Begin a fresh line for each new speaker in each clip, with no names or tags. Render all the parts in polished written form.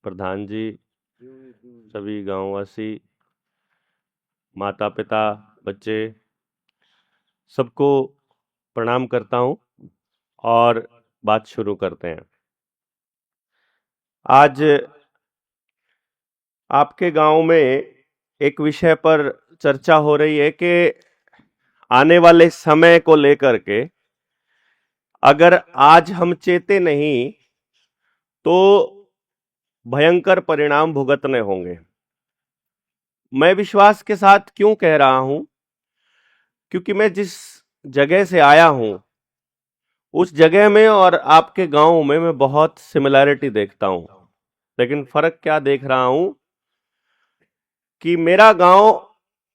प्रधान जी, सभी गांववासी, माता पिता, बच्चे, सबको प्रणाम करता हूं और बात शुरू करते हैं। आज आपके गांव में एक विषय पर चर्चा हो रही है कि आने वाले समय को लेकर के अगर आज हम चेते नहीं तो भयंकर परिणाम भुगतने होंगे। मैं विश्वास के साथ क्यों कह रहा हूं, क्योंकि मैं जिस जगह से आया हूं उस जगह में और आपके गांव में मैं बहुत सिमिलैरिटी देखता हूं। लेकिन फर्क क्या देख रहा हूं कि मेरा गांव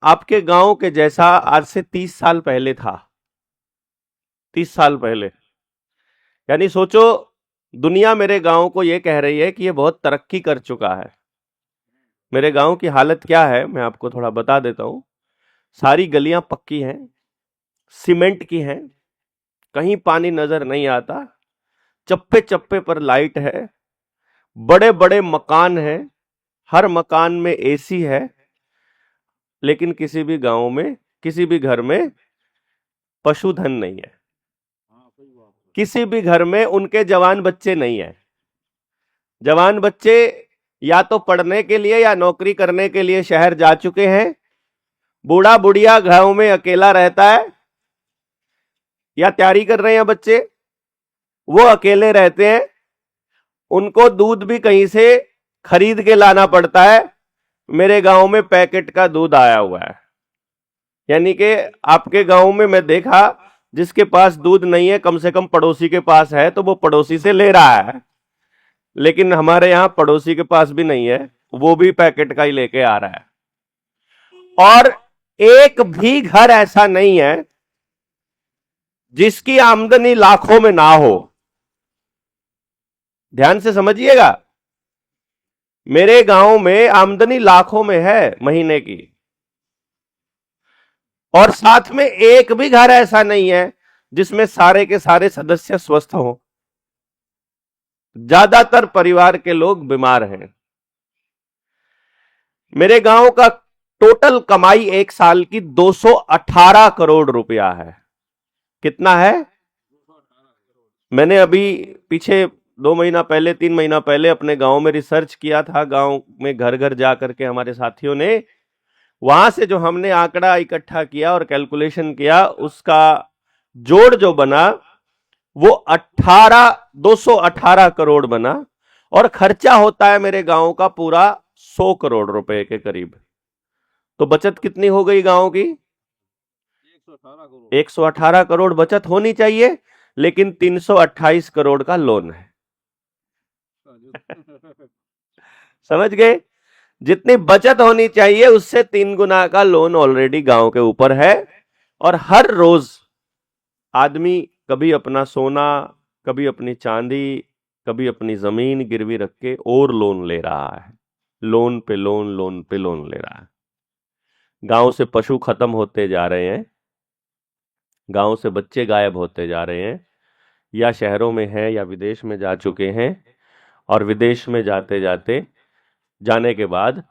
आपके गांव के जैसा आज से 30 साल पहले था। 30 साल पहले, यानी सोचो, दुनिया मेरे गांव को यह कह रही है कि यह बहुत तरक्की कर चुका है। मेरे गांव की हालत क्या है मैं आपको थोड़ा बता देता हूं। सारी गलियां पक्की हैं, सीमेंट की हैं, कहीं पानी नजर नहीं आता, चप्पे चप्पे पर लाइट है, बड़े बड़े मकान हैं, हर मकान में एसी है, लेकिन किसी भी गांव में, किसी भी घर में पशुधन नहीं है। किसी भी घर में उनके जवान बच्चे नहीं है। जवान बच्चे या तो पढ़ने के लिए या नौकरी करने के लिए शहर जा चुके हैं। बूढ़ा बुढ़िया गांव में अकेला रहता है, या तैयारी कर रहे हैं बच्चे, वो अकेले रहते हैं। उनको दूध भी कहीं से खरीद के लाना पड़ता है। मेरे गांव में पैकेट का दूध आया हुआ है। यानी कि आपके गांव में मैं देखा, जिसके पास दूध नहीं है कम से कम पड़ोसी के पास है तो वो पड़ोसी से ले रहा है। लेकिन हमारे यहां पड़ोसी के पास भी नहीं है, वो भी पैकेट का ही लेके आ रहा है। और एक भी घर ऐसा नहीं है जिसकी आमदनी लाखों में ना हो। ध्यान से समझिएगा, मेरे गांव में आमदनी लाखों में है महीने की, और साथ में एक भी घर ऐसा नहीं है जिसमें सारे के सारे सदस्य स्वस्थ हों। ज्यादातर परिवार के लोग बीमार हैं। मेरे गांव का टोटल कमाई एक साल की 218 करोड़ रुपया है। कितना है? मैंने अभी पीछे 2 महीना पहले, 3 महीना पहले अपने गांव में रिसर्च किया था। गांव में घर घर जाकर के हमारे साथियों ने, वहां से जो हमने आंकड़ा इकट्ठा किया और कैलकुलेशन किया, उसका जोड़ जो बना वो 218 करोड़ बना। और खर्चा होता है मेरे गांव का पूरा 100 करोड़ रुपए के करीब। तो बचत कितनी हो गई गांव की? 118 करोड़ बचत होनी चाहिए, लेकिन 328 करोड़ का लोन है। समझ गए? जितनी बचत होनी चाहिए उससे 3 गुना का लोन ऑलरेडी गांव के ऊपर है। और हर रोज आदमी कभी अपना सोना, कभी अपनी चांदी, कभी अपनी जमीन गिरवी रख के और लोन ले रहा है। लोन पे लोन, लोन पे लोन ले रहा है। गांव से पशु खत्म होते जा रहे हैं, गांव से बच्चे गायब होते जा रहे हैं, या शहरों में हैं या विदेश में जा चुके हैं। और विदेश में जाते जाते, जाने के बाद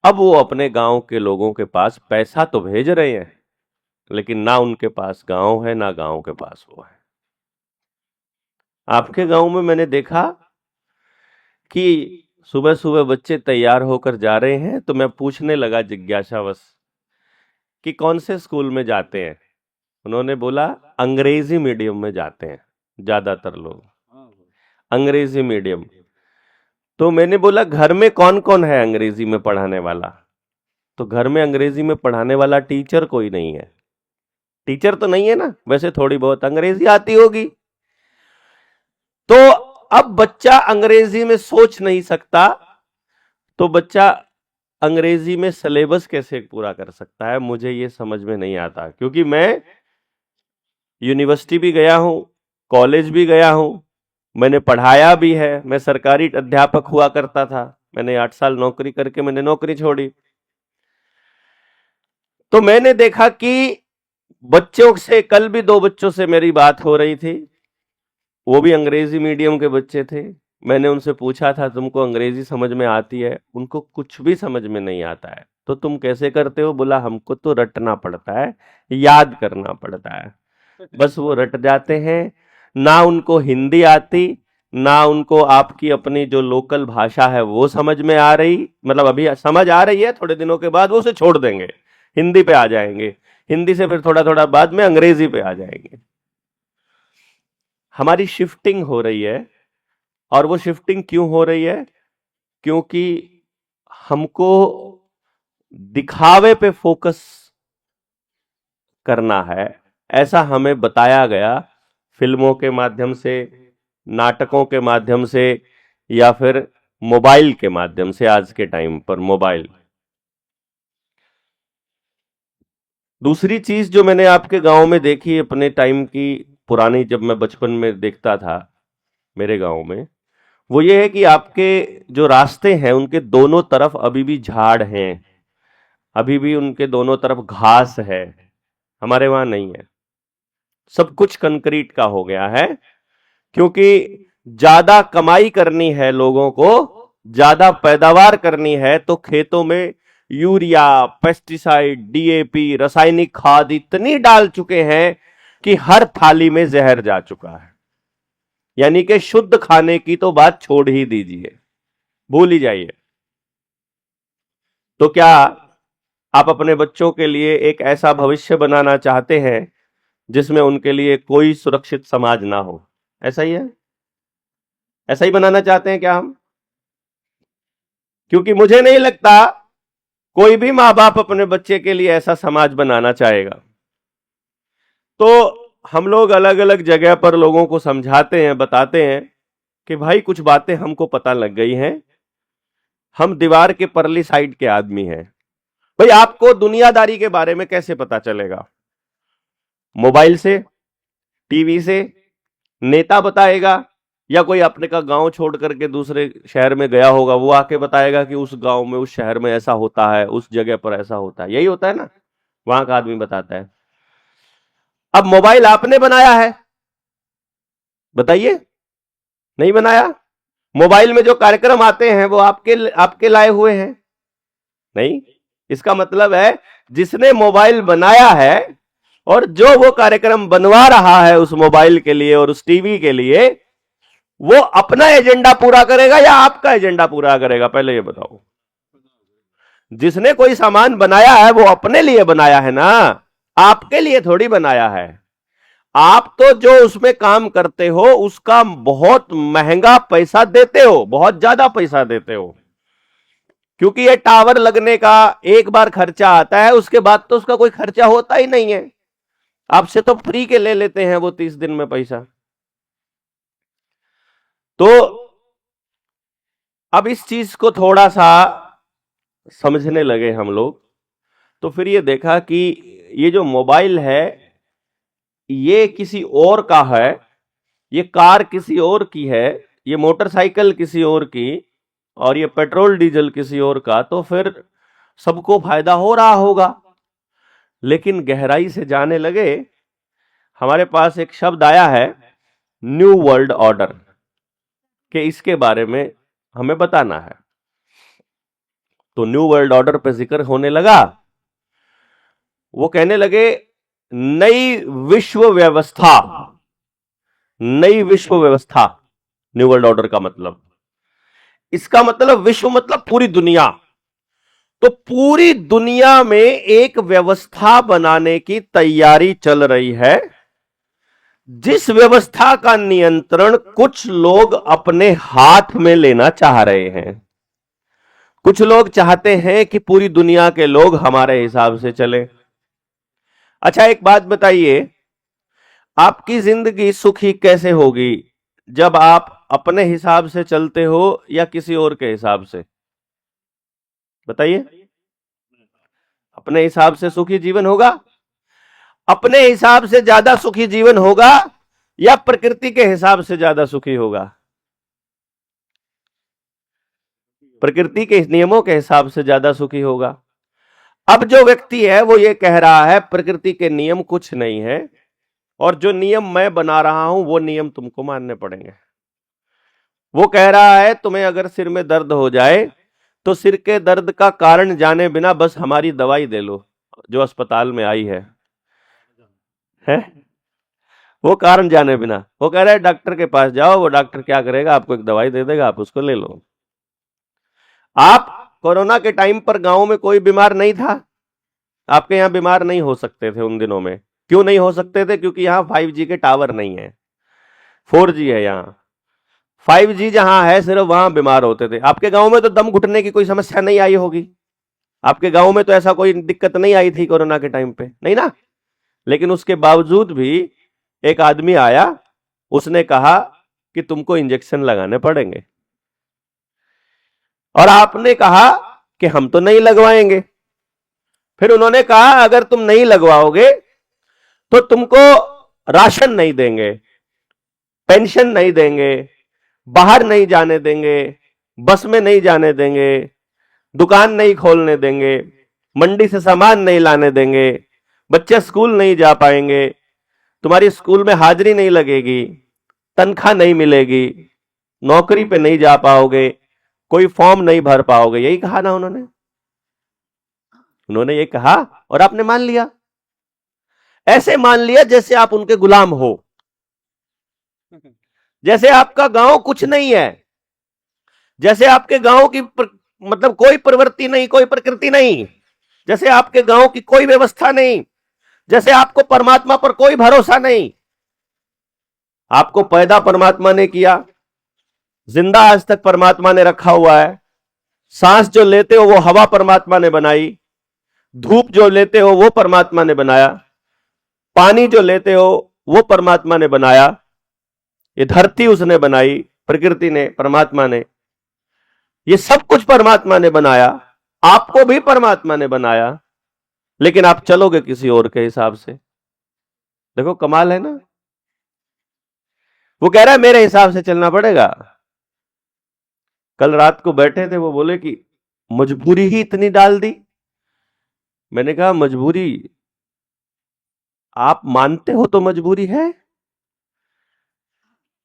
अब वो अपने गांव के लोगों के पास पैसा तो भेज रहे हैं, लेकिन ना उनके पास गांव है, ना गांव के पास वो है। आपके गांव में मैंने देखा कि सुबह सुबह बच्चे तैयार होकर जा रहे हैं, तो मैं पूछने लगा जिज्ञासावश कि कौन से स्कूल में जाते हैं। उन्होंने बोला अंग्रेजी मीडियम में जाते हैं ज्यादातर लोग, अंग्रेजी मीडियम। तो मैंने बोला घर में कौन कौन है अंग्रेजी में पढ़ाने वाला? तो घर में अंग्रेजी में पढ़ाने वाला टीचर कोई नहीं है। टीचर तो नहीं है ना, वैसे थोड़ी बहुत अंग्रेजी आती होगी। तो अब बच्चा अंग्रेजी में सोच नहीं सकता, तो बच्चा अंग्रेजी में सिलेबस कैसे पूरा कर सकता है? मुझे ये समझ में नहीं आता, क्योंकि मैं यूनिवर्सिटी भी गया हूं, कॉलेज भी गया हूं, मैंने पढ़ाया भी है। मैं सरकारी अध्यापक हुआ करता था, मैंने 8 साल नौकरी करके मैंने नौकरी छोड़ी। तो मैंने देखा कि बच्चों से, कल भी 2 बच्चों से मेरी बात हो रही थी, वो भी अंग्रेजी मीडियम के बच्चे थे। मैंने उनसे पूछा था तुमको अंग्रेजी समझ में आती है? उनको कुछ भी समझ में नहीं आता है। तो तुम कैसे करते हो? बोला हमको तो रटना पड़ता है, याद करना पड़ता है। बस वो रट जाते हैं। ना उनको हिंदी आती, ना उनको आपकी अपनी जो लोकल भाषा है वो समझ में आ रही, मतलब अभी समझ आ रही है, थोड़े दिनों के बाद वो उसे छोड़ देंगे, हिंदी पे आ जाएंगे, हिंदी से फिर थोड़ा थोड़ा बाद में अंग्रेजी पे आ जाएंगे। हमारी शिफ्टिंग हो रही है। और वो शिफ्टिंग क्यों हो रही है? क्योंकि हमको दिखावे पे फोकस करना है, ऐसा हमें बताया गया फिल्मों के माध्यम से, नाटकों के माध्यम से, या फिर मोबाइल के माध्यम से। आज के टाइम पर मोबाइल। दूसरी चीज जो मैंने आपके गांव में देखी अपने टाइम की, पुरानी, जब मैं बचपन में देखता था मेरे गांव में, वो ये है कि आपके जो रास्ते हैं उनके दोनों तरफ अभी भी झाड़ हैं, अभी भी उनके दोनों तरफ घास है। हमारे वहां नहीं है, सब कुछ कंक्रीट का हो गया है। क्योंकि ज्यादा कमाई करनी है लोगों को, ज्यादा पैदावार करनी है, तो खेतों में यूरिया, पेस्टिसाइड, डीएपी, रासायनिक खाद इतनी डाल चुके हैं कि हर थाली में जहर जा चुका है। यानी कि शुद्ध खाने की तो बात छोड़ ही दीजिए, भूल ही जाइए। तो क्या आप अपने बच्चों के लिए एक ऐसा भविष्य बनाना चाहते हैं जिसमें उनके लिए कोई सुरक्षित समाज ना हो? ऐसा ही है? ऐसा ही बनाना चाहते हैं क्या हम? क्योंकि मुझे नहीं लगता कोई भी मां बाप अपने बच्चे के लिए ऐसा समाज बनाना चाहेगा। तो हम लोग अलग अलग जगह पर लोगों को समझाते हैं, बताते हैं कि भाई कुछ बातें हमको पता लग गई हैं, हम दीवार के परली साइड के आदमी हैं। भाई आपको दुनियादारी के बारे में कैसे पता चलेगा? मोबाइल से, टीवी से, नेता बताएगा, या कोई अपने का गांव छोड़ करके दूसरे शहर में गया होगा वो आके बताएगा कि उस गांव में, उस शहर में ऐसा होता है, उस जगह पर ऐसा होता है? यही होता है ना, वहां का आदमी बताता है। अब मोबाइल आपने बनाया है, बताइए? नहीं बनाया। मोबाइल में जो कार्यक्रम आते हैं वो आपके आपके लाए हुए हैं? नहीं। इसका मतलब है जिसने मोबाइल बनाया है और जो वो कार्यक्रम बनवा रहा है उस मोबाइल के लिए और उस टीवी के लिए, वो अपना एजेंडा पूरा करेगा या आपका एजेंडा पूरा करेगा? पहले ये बताओ। जिसने कोई सामान बनाया है वो अपने लिए बनाया है ना, आपके लिए थोड़ी बनाया है। आप तो जो उसमें काम करते हो उसका बहुत महंगा पैसा देते हो, बहुत ज्यादा पैसा देते हो। क्योंकि ये टावर लगने का एक बार खर्चा आता है, उसके बाद तो उसका कोई खर्चा होता ही नहीं है। आपसे तो फ्री के ले लेते हैं वो 30 दिन में पैसा। तो अब इस चीज को थोड़ा सा समझने लगे हम लोग, तो फिर ये देखा कि ये जो मोबाइल है ये किसी और का है, ये कार किसी और की है, ये मोटरसाइकिल किसी और की, और ये पेट्रोल डीजल किसी और का, तो फिर सबको फायदा हो रहा होगा। लेकिन गहराई से जाने लगे, हमारे पास एक शब्द आया है न्यू वर्ल्ड ऑर्डर, कि इसके बारे में हमें बताना है। तो न्यू वर्ल्ड ऑर्डर पे जिक्र होने लगा। वो कहने लगे नई विश्व व्यवस्था, नई विश्व व्यवस्था, न्यू वर्ल्ड ऑर्डर का मतलब, इसका मतलब विश्व मतलब पूरी दुनिया। तो पूरी दुनिया में एक व्यवस्था बनाने की तैयारी चल रही है, जिस व्यवस्था का नियंत्रण कुछ लोग अपने हाथ में लेना चाह रहे हैं। कुछ लोग चाहते हैं कि पूरी दुनिया के लोग हमारे हिसाब से चले। अच्छा एक बात बताइए, आपकी जिंदगी सुखी कैसे होगी जब आप अपने हिसाब से चलते हो या किसी और के हिसाब से? बताइए। अपने हिसाब से सुखी जीवन होगा? अपने हिसाब से ज्यादा सुखी जीवन होगा या प्रकृति के हिसाब से ज्यादा सुखी होगा? प्रकृति के नियमों के हिसाब से ज्यादा सुखी होगा। अब जो व्यक्ति है वो ये कह रहा है प्रकृति के नियम कुछ नहीं है, और जो नियम मैं बना रहा हूं वो नियम तुमको मानने पड़ेंगे। वो कह रहा है तुम्हें अगर सिर में दर्द हो जाए तो सिर के दर्द का कारण जाने बिना बस हमारी दवाई दे लो जो अस्पताल में आई है? वो कारण जाने बिना वो कह रहा है डॉक्टर के पास जाओ, वो डॉक्टर क्या करेगा, आपको एक दवाई दे देगा, आप उसको ले लो। आप कोरोना के टाइम पर गांव में कोई बीमार नहीं था, आपके यहां बीमार नहीं हो सकते थे उन दिनों में। क्यों नहीं हो सकते थे? क्योंकि यहां 5G के टावर नहीं है, 4G है यहां। 5G जहां है सिर्फ वहां बीमार होते थे। आपके गांव में तो दम घुटने की कोई समस्या नहीं आई होगी, आपके गांव में तो ऐसा कोई दिक्कत नहीं आई थी कोरोना के टाइम पे, नहीं ना? लेकिन उसके बावजूद भी एक आदमी आया, उसने कहा कि तुमको इंजेक्शन लगाने पड़ेंगे, और आपने कहा कि हम तो नहीं लगवाएंगे। फिर उन्होंने कहा अगर तुम नहीं लगवाओगे तो तुमको राशन नहीं देंगे, पेंशन नहीं देंगे, बाहर नहीं जाने देंगे, बस में नहीं जाने देंगे, दुकान नहीं खोलने देंगे, मंडी से सामान नहीं लाने देंगे, बच्चे स्कूल नहीं जा पाएंगे, तुम्हारी स्कूल में हाजिरी नहीं लगेगी, तनख्वाह नहीं मिलेगी, नौकरी पे नहीं जा पाओगे, कोई फॉर्म नहीं भर पाओगे। यही कहा ना उन्होंने ये कहा और आपने मान लिया। ऐसे मान लिया जैसे आप उनके गुलाम हो, जैसे आपका गांव कुछ नहीं है, जैसे आपके गांव की मतलब कोई प्रवृत्ति नहीं, कोई प्रकृति नहीं, जैसे आपके गांव की कोई व्यवस्था नहीं, जैसे आपको परमात्मा पर कोई भरोसा नहीं। आपको पैदा परमात्मा ने किया, जिंदा आज तक परमात्मा ने रखा हुआ है, सांस जो लेते हो वो हवा परमात्मा ने बनाई, धूप जो लेते हो वो परमात्मा ने बनाया, पानी जो लेते हो वो परमात्मा ने बनाया, ये धरती उसने बनाई, प्रकृति ने, परमात्मा ने, ये सब कुछ परमात्मा ने बनाया, आपको भी परमात्मा ने बनाया, लेकिन आप चलोगे किसी और के हिसाब से। देखो कमाल है ना। वो कह रहा है मेरे हिसाब से चलना पड़ेगा। कल रात को बैठे थे, वो बोले कि मजबूरी ही इतनी डाल दी। मैंने कहा मजबूरी आप मानते हो तो मजबूरी है?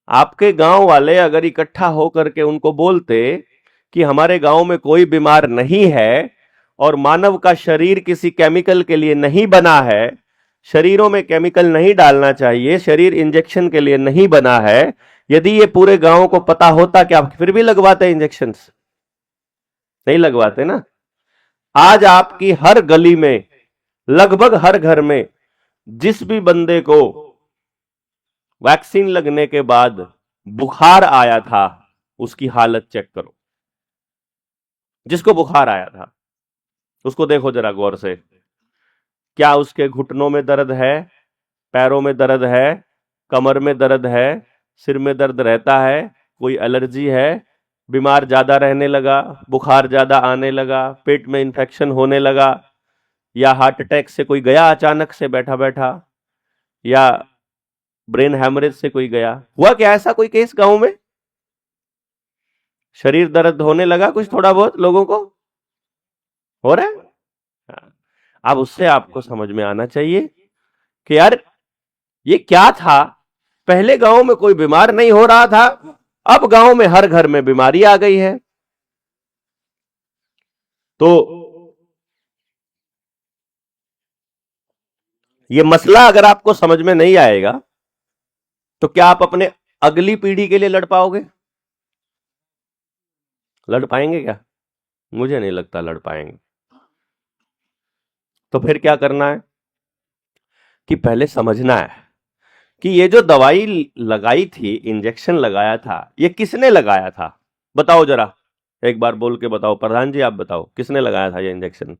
आपके गांव वाले अगर इकट्ठा होकर के उनको बोलते कि हमारे गांव में कोई बीमार नहीं है और मानव का शरीर किसी केमिकल के लिए नहीं बना है, शरीरों में केमिकल नहीं डालना चाहिए, शरीर इंजेक्शन के लिए नहीं बना है, यदि ये पूरे गांव को पता होता, क्या फिर भी लगवाते इंजेक्शन? नहीं लगवाते ना। आज आपकी हर गली में, लगभग हर घर में, जिस भी बंदे को वैक्सीन लगने के बाद बुखार आया था उसकी हालत चेक करो। जिसको बुखार आया था उसको देखो जरा गौर से, क्या उसके घुटनों में दर्द है, पैरों में दर्द है, कमर में दर्द है, सिर में दर्द रहता है, कोई एलर्जी है, बीमार ज्यादा रहने लगा, बुखार ज्यादा आने लगा, पेट में इंफेक्शन होने लगा, या हार्ट अटैक से कोई गया अचानक से बैठा बैठा, या ब्रेन हैमरेज से कोई गया? हुआ क्या ऐसा कोई केस गांव में? शरीर दर्द होने लगा कुछ थोड़ा बहुत लोगों को? हो रहा है? अब उससे आपको समझ में आना चाहिए कि यार ये क्या था। पहले गांव में कोई बीमार नहीं हो रहा था, अब गांव में हर घर में बीमारी आ गई है। तो ये मसला अगर आपको समझ में नहीं आएगा तो क्या आप अपने अगली पीढ़ी के लिए लड़ पाओगे? लड़ पाएंगे क्या? मुझे नहीं लगता लड़ पाएंगे। तो फिर क्या करना है कि पहले समझना है कि ये जो दवाई लगाई थी, इंजेक्शन लगाया था, ये किसने लगाया था? बताओ जरा, एक बार बोल के बताओ। प्रधान जी आप बताओ, किसने लगाया था ये इंजेक्शन?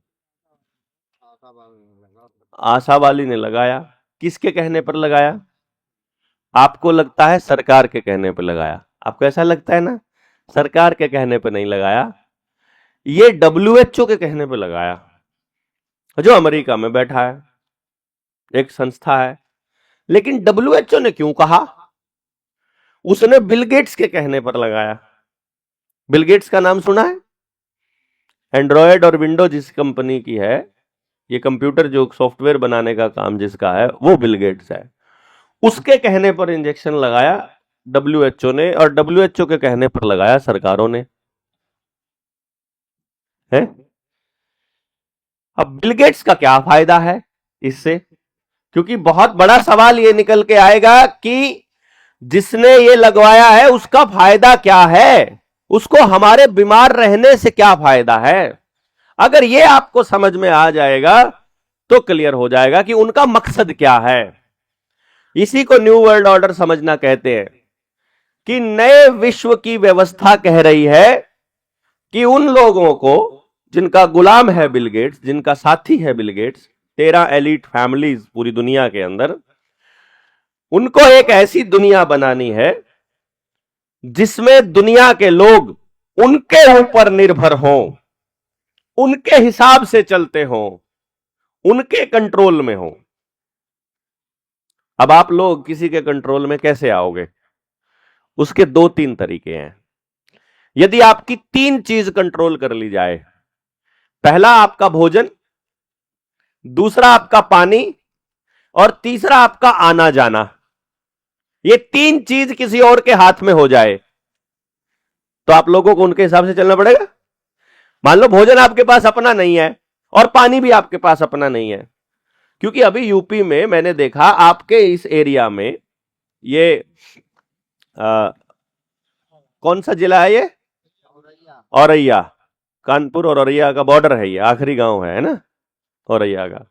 आशा वाली ने लगाया। किसके कहने पर लगाया? आपको लगता है सरकार के कहने पर लगाया। आपको ऐसा लगता है ना? सरकार के कहने पर नहीं लगाया, ये WHO के कहने पर लगाया, जो अमेरिका में बैठा है, एक संस्था है। लेकिन WHO ने क्यों कहा? उसने बिल गेट्स के कहने पर लगाया। बिल गेट्स का नाम सुना है? एंड्रॉयड और विंडो जिस कंपनी की है, ये कंप्यूटर जो सॉफ्टवेयर बनाने का काम जिसका है, वो बिल गेट्स है। उसके कहने पर इंजेक्शन लगाया डब्ल्यूएचओ ने, और डब्ल्यूएचओ के कहने पर लगाया सरकारों ने है। अब बिल गेट्स का क्या फायदा है इससे? क्योंकि बहुत बड़ा सवाल ये निकल के आएगा कि जिसने ये लगवाया है उसका फायदा क्या है, उसको हमारे बीमार रहने से क्या फायदा है। अगर ये आपको समझ में आ जाएगा तो क्लियर हो जाएगा कि उनका मकसद क्या है। इसी को न्यू वर्ल्ड ऑर्डर समझना कहते हैं कि नए विश्व की व्यवस्था कह रही है कि उन लोगों को जिनका गुलाम है बिल गेट्स, जिनका साथी है बिल गेट्स, 13 एलीट फैमिलीज पूरी दुनिया के अंदर, उनको एक ऐसी दुनिया बनानी है जिसमें दुनिया के लोग उनके ऊपर निर्भर हों, उनके हिसाब से चलते हों, उनके कंट्रोल में हों। अब आप लोग किसी के कंट्रोल में कैसे आओगे? उसके 2-3 तरीके हैं। यदि आपकी 3 चीज कंट्रोल कर ली जाए, पहला आपका भोजन, दूसरा आपका पानी, और तीसरा आपका आना जाना, ये 3 चीज किसी और के हाथ में हो जाए तो आप लोगों को उनके हिसाब से चलना पड़ेगा। मान लो भोजन आपके पास अपना नहीं है और पानी भी आपके पास अपना नहीं है, क्योंकि अभी यूपी में मैंने देखा, आपके इस एरिया में, ये कौन सा जिला है ये? औरैया। कानपुर और औरैया का बॉर्डर है, ये आखिरी गांव है ना औरैया का।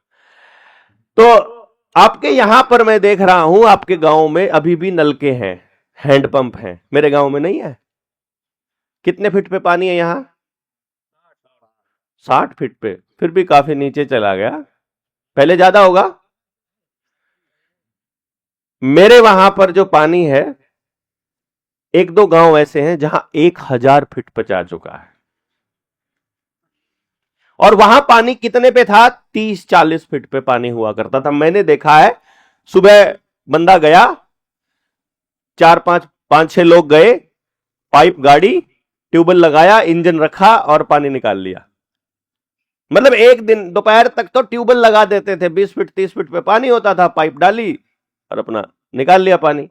तो आपके यहां पर मैं देख रहा हूं, आपके गांव में अभी भी नलके हैं, हैंडपंप हैं। मेरे गांव में नहीं है। कितने फीट पे पानी है यहां? 60 फीट पे, फिर भी काफी नीचे चला गया, पहले ज्यादा होगा। मेरे वहां पर जो पानी है, 1-2 गांव ऐसे हैं जहां 1000 फीट पे जा चुका है, और वहां पानी कितने पे था? 30-40 फीट पे पानी हुआ करता था। मैंने देखा है, सुबह बंदा गया, 4-5-6 लोग गए, पाइप गाड़ी, ट्यूबवेल लगाया, इंजन रखा और पानी निकाल लिया। मतलब एक दिन दोपहर तक तो ट्यूबवेल लगा देते थे, 20 फीट 30 फीट पे पानी होता था, पाइप डाली और अपना निकाल लिया पानी।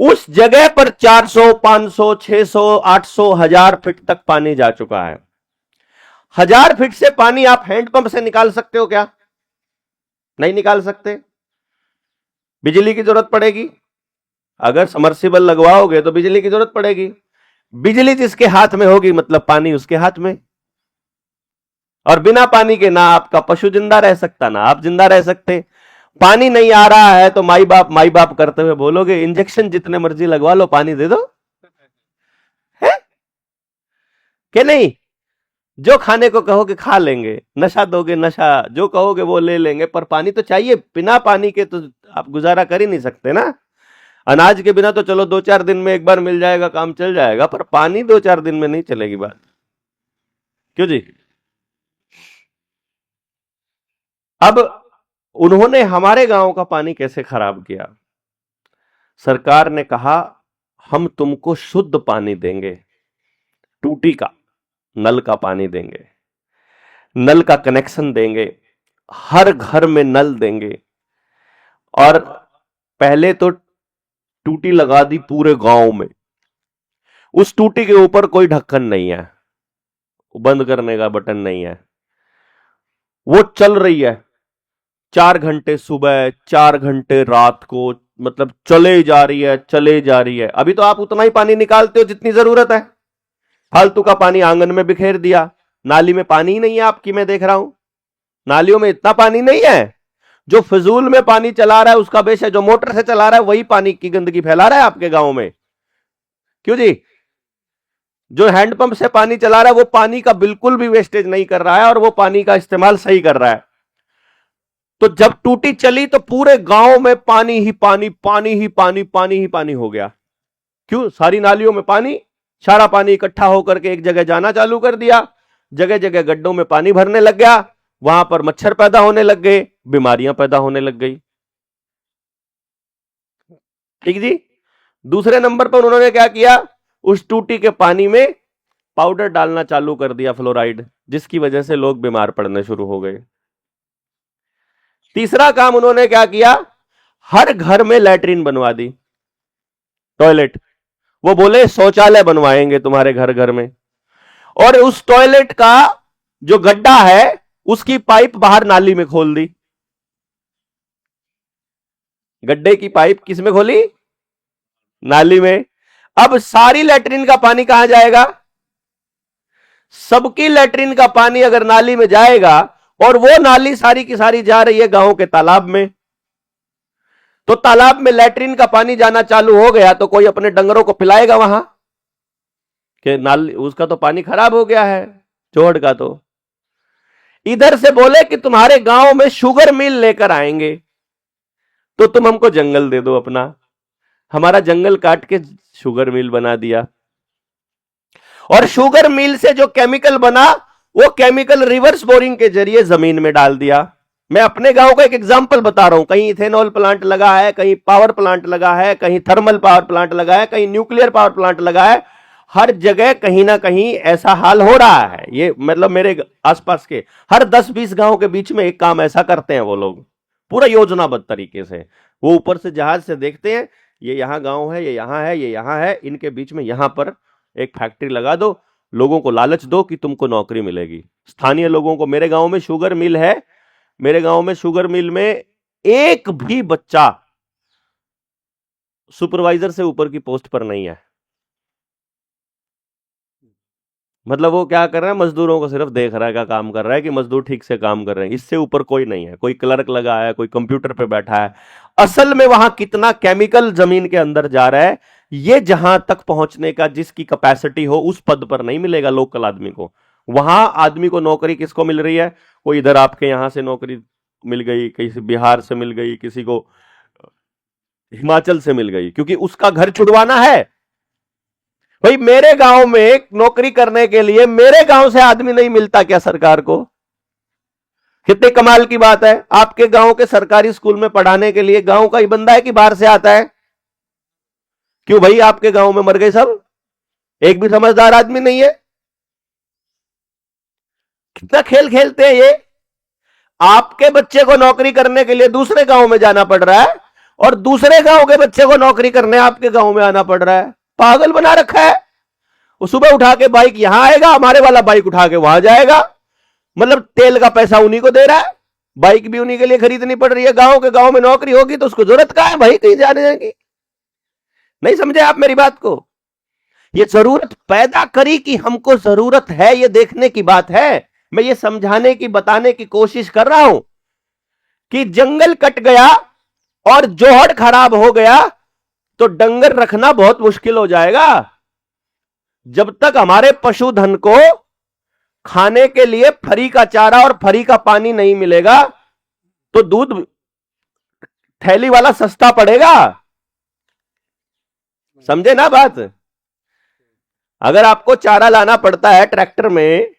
उस जगह पर 400, 500, 600, 800, 1000 फीट तक पानी जा चुका है। 1000 फीट से पानी आप हैंडपंप से निकाल सकते हो क्या? नहीं निकाल सकते। बिजली की जरूरत पड़ेगी। अगर समर्सिबल लगवाओगे तो बिजली की जरूरत पड़ेगी। बिजली जिसके हाथ में होगी मतलब पानी उसके हाथ में। और बिना पानी के ना आपका पशु जिंदा रह सकता, ना आप जिंदा रह सकते। पानी नहीं आ रहा है तो माई बाप करते हुए बोलोगे, इंजेक्शन जितने मर्जी लगवा लो, पानी दे दो, है कि नहीं? जो खाने को कहोगे खा लेंगे, नशा दोगे नशा, जो कहोगे वो ले लेंगे, पर पानी तो चाहिए। बिना पानी के तो आप गुजारा कर ही नहीं सकते ना। अनाज के बिना तो चलो 2-4 दिन में एक बार मिल जाएगा, काम चल जाएगा, पर पानी 2-4 दिन में नहीं चलेगी बात। क्यों जी? अब उन्होंने हमारे गांव का पानी कैसे खराब किया? सरकार ने कहा हम तुमको शुद्ध पानी देंगे, टूटी का, नल का पानी देंगे, नल का कनेक्शन देंगे, हर घर में नल देंगे। और पहले तो टूटी लगा दी पूरे गांव में। उस टूटी के ऊपर कोई ढक्कन नहीं है, बंद करने का बटन नहीं है, वो चल रही है 4 घंटे सुबह, 4 घंटे रात को, मतलब चले जा रही है, चले जा रही है। अभी तो आप उतना ही पानी निकालते हो जितनी जरूरत है, फालतू का पानी आंगन में बिखेर दिया। नाली में पानी ही नहीं है आपकी, मैं देख रहा हूं नालियों में इतना पानी नहीं है। जो फिजूल में पानी चला रहा है उसका बेश है, जो मोटर से चला रहा है वही पानी की गंदगी फैला रहा है आपके गांव में। क्यों जी? जो हैंडपंप से पानी चला रहा है वो पानी का बिल्कुल भी वेस्टेज नहीं कर रहा है और वो पानी का इस्तेमाल सही कर रहा है। तो जब टूटी चली तो पूरे गांव में पानी ही पानी, पानी ही पानी, पानी ही पानी हो गया। क्यों? सारी नालियों में पानी, सारा पानी इकट्ठा होकर के एक जगह जाना चालू कर दिया, जगह जगह गड्ढों में पानी भरने लग गया, वहां पर मच्छर पैदा होने लग गए, बीमारियां पैदा होने लग गई। ठीक जी। दूसरे नंबर पर उन्होंने क्या किया? उस टूटी के पानी में पाउडर डालना चालू कर दिया, फ्लोराइड, जिसकी वजह से लोग बीमार पड़ने शुरू हो गए। तीसरा काम उन्होंने क्या किया? हर घर में लैट्रिन बनवा दी। टॉयलेट, वो बोले शौचालय बनवाएंगे तुम्हारे घर घर में, और उस टॉयलेट का जो गड्ढा है उसकी पाइप बाहर नाली में खोल दी। गड्ढे की पाइप किस में खोली? नाली में। अब सारी लैट्रिन का पानी कहां जाएगा? सबकी लैट्रिन का पानी अगर नाली में जाएगा, और वो नाली सारी की सारी जा रही है गांव के तालाब में, तो तालाब में लैट्रिन का पानी जाना चालू हो गया तो कोई अपने डंगरों को पिलाएगा वहां कि नाली उसका तो पानी खराब हो गया है, चौहड़ का। तो इधर से बोले कि तुम्हारे गांव में शुगर मिल लेकर आएंगे, तो तुम हमको जंगल दे दो अपना। हमारा जंगल काट के शुगर मिल बना दिया, और शुगर मिल से जो केमिकल बना वो केमिकल रिवर्स बोरिंग के जरिए जमीन में डाल दिया। मैं अपने गांव का एक एग्जांपल बता रहा हूं, कहीं इथेनॉल प्लांट लगा है, कहीं पावर प्लांट लगा है, कहीं थर्मल पावर प्लांट लगा है, कहीं न्यूक्लियर पावर प्लांट लगा है। हर जगह कहीं ना कहीं ऐसा हाल हो रहा है। ये मतलब मेरे आसपास के हर 10-20 गांव के बीच में एक काम ऐसा करते हैं वो लोग, पूरा योजनाबद्ध तरीके से। वो ऊपर से जहाज से देखते हैं, ये यहां गांव है, ये यहां है, ये यहां है, इनके बीच में यहां पर एक फैक्ट्री लगा दो, लोगों को लालच दो कि तुमको नौकरी मिलेगी। स्थानीय लोगों को, मेरे गांव में शुगर मिल है, मेरे गांव में शुगर मिल में एक भी बच्चा सुपरवाइजर से ऊपर की पोस्ट पर नहीं है। मतलब वो क्या कर रहा है, मजदूरों को सिर्फ देख रहा है, क्या काम कर रहा है कि मजदूर ठीक से काम कर रहे हैं, इससे ऊपर कोई नहीं है। कोई क्लर्क लगा है, कोई कंप्यूटर पे बैठा है। असल में वहां कितना केमिकल जमीन के अंदर जा रहा है, ये जहां तक पहुंचने का जिसकी कैपेसिटी हो उस पद पर नहीं मिलेगा लोकल आदमी को। वहां आदमी को नौकरी किसको मिल रही है? कोई इधर आपके यहां से नौकरी मिल गई, किसी बिहार से मिल गई, किसी को हिमाचल से मिल गई, क्योंकि उसका घर छुड़वाना है। भाई मेरे गांव में नौकरी करने के लिए मेरे गांव से आदमी नहीं मिलता क्या सरकार को? कितने कमाल की बात है। आपके गांव के सरकारी स्कूल में पढ़ाने के लिए गांव का ही बंदा है कि बाहर से आता है? क्यों भाई, आपके गांव में मर गए सब, एक भी समझदार आदमी नहीं है? कितना खेल खेलते हैं ये। आपके बच्चे को नौकरी करने के लिए दूसरे गांव में जाना पड़ रहा है, और दूसरे गांव के बच्चे को नौकरी करने आपके गांव में आना पड़ रहा है। पागल बना रखा है। वो सुबह उठा के बाइक यहां आएगा, हमारे वाला बाइक उठा के वहां जाएगा। मतलब तेल का पैसा उन्हीं को दे रहा है, बाइक भी उन्हीं के लिए खरीदनी पड़ रही है। गांव के गांव में नौकरी होगी तो उसको जरूरत का है भाई कहीं जाने की। नहीं समझे आप मेरी बात को? ये जरूरत पैदा करी कि हमको जरूरत है, ये देखने की बात है। मैं ये समझाने की, बताने की कोशिश कर रहा हूं कि जंगल कट गया और जोहड़ खराब हो गया तो डंगर रखना बहुत मुश्किल हो जाएगा। जब तक हमारे पशुधन को खाने के लिए फरी का चारा और फरी का पानी नहीं मिलेगा तो दूध थैली वाला सस्ता पड़ेगा। समझे ना बात? अगर आपको चारा लाना पड़ता है ट्रैक्टर में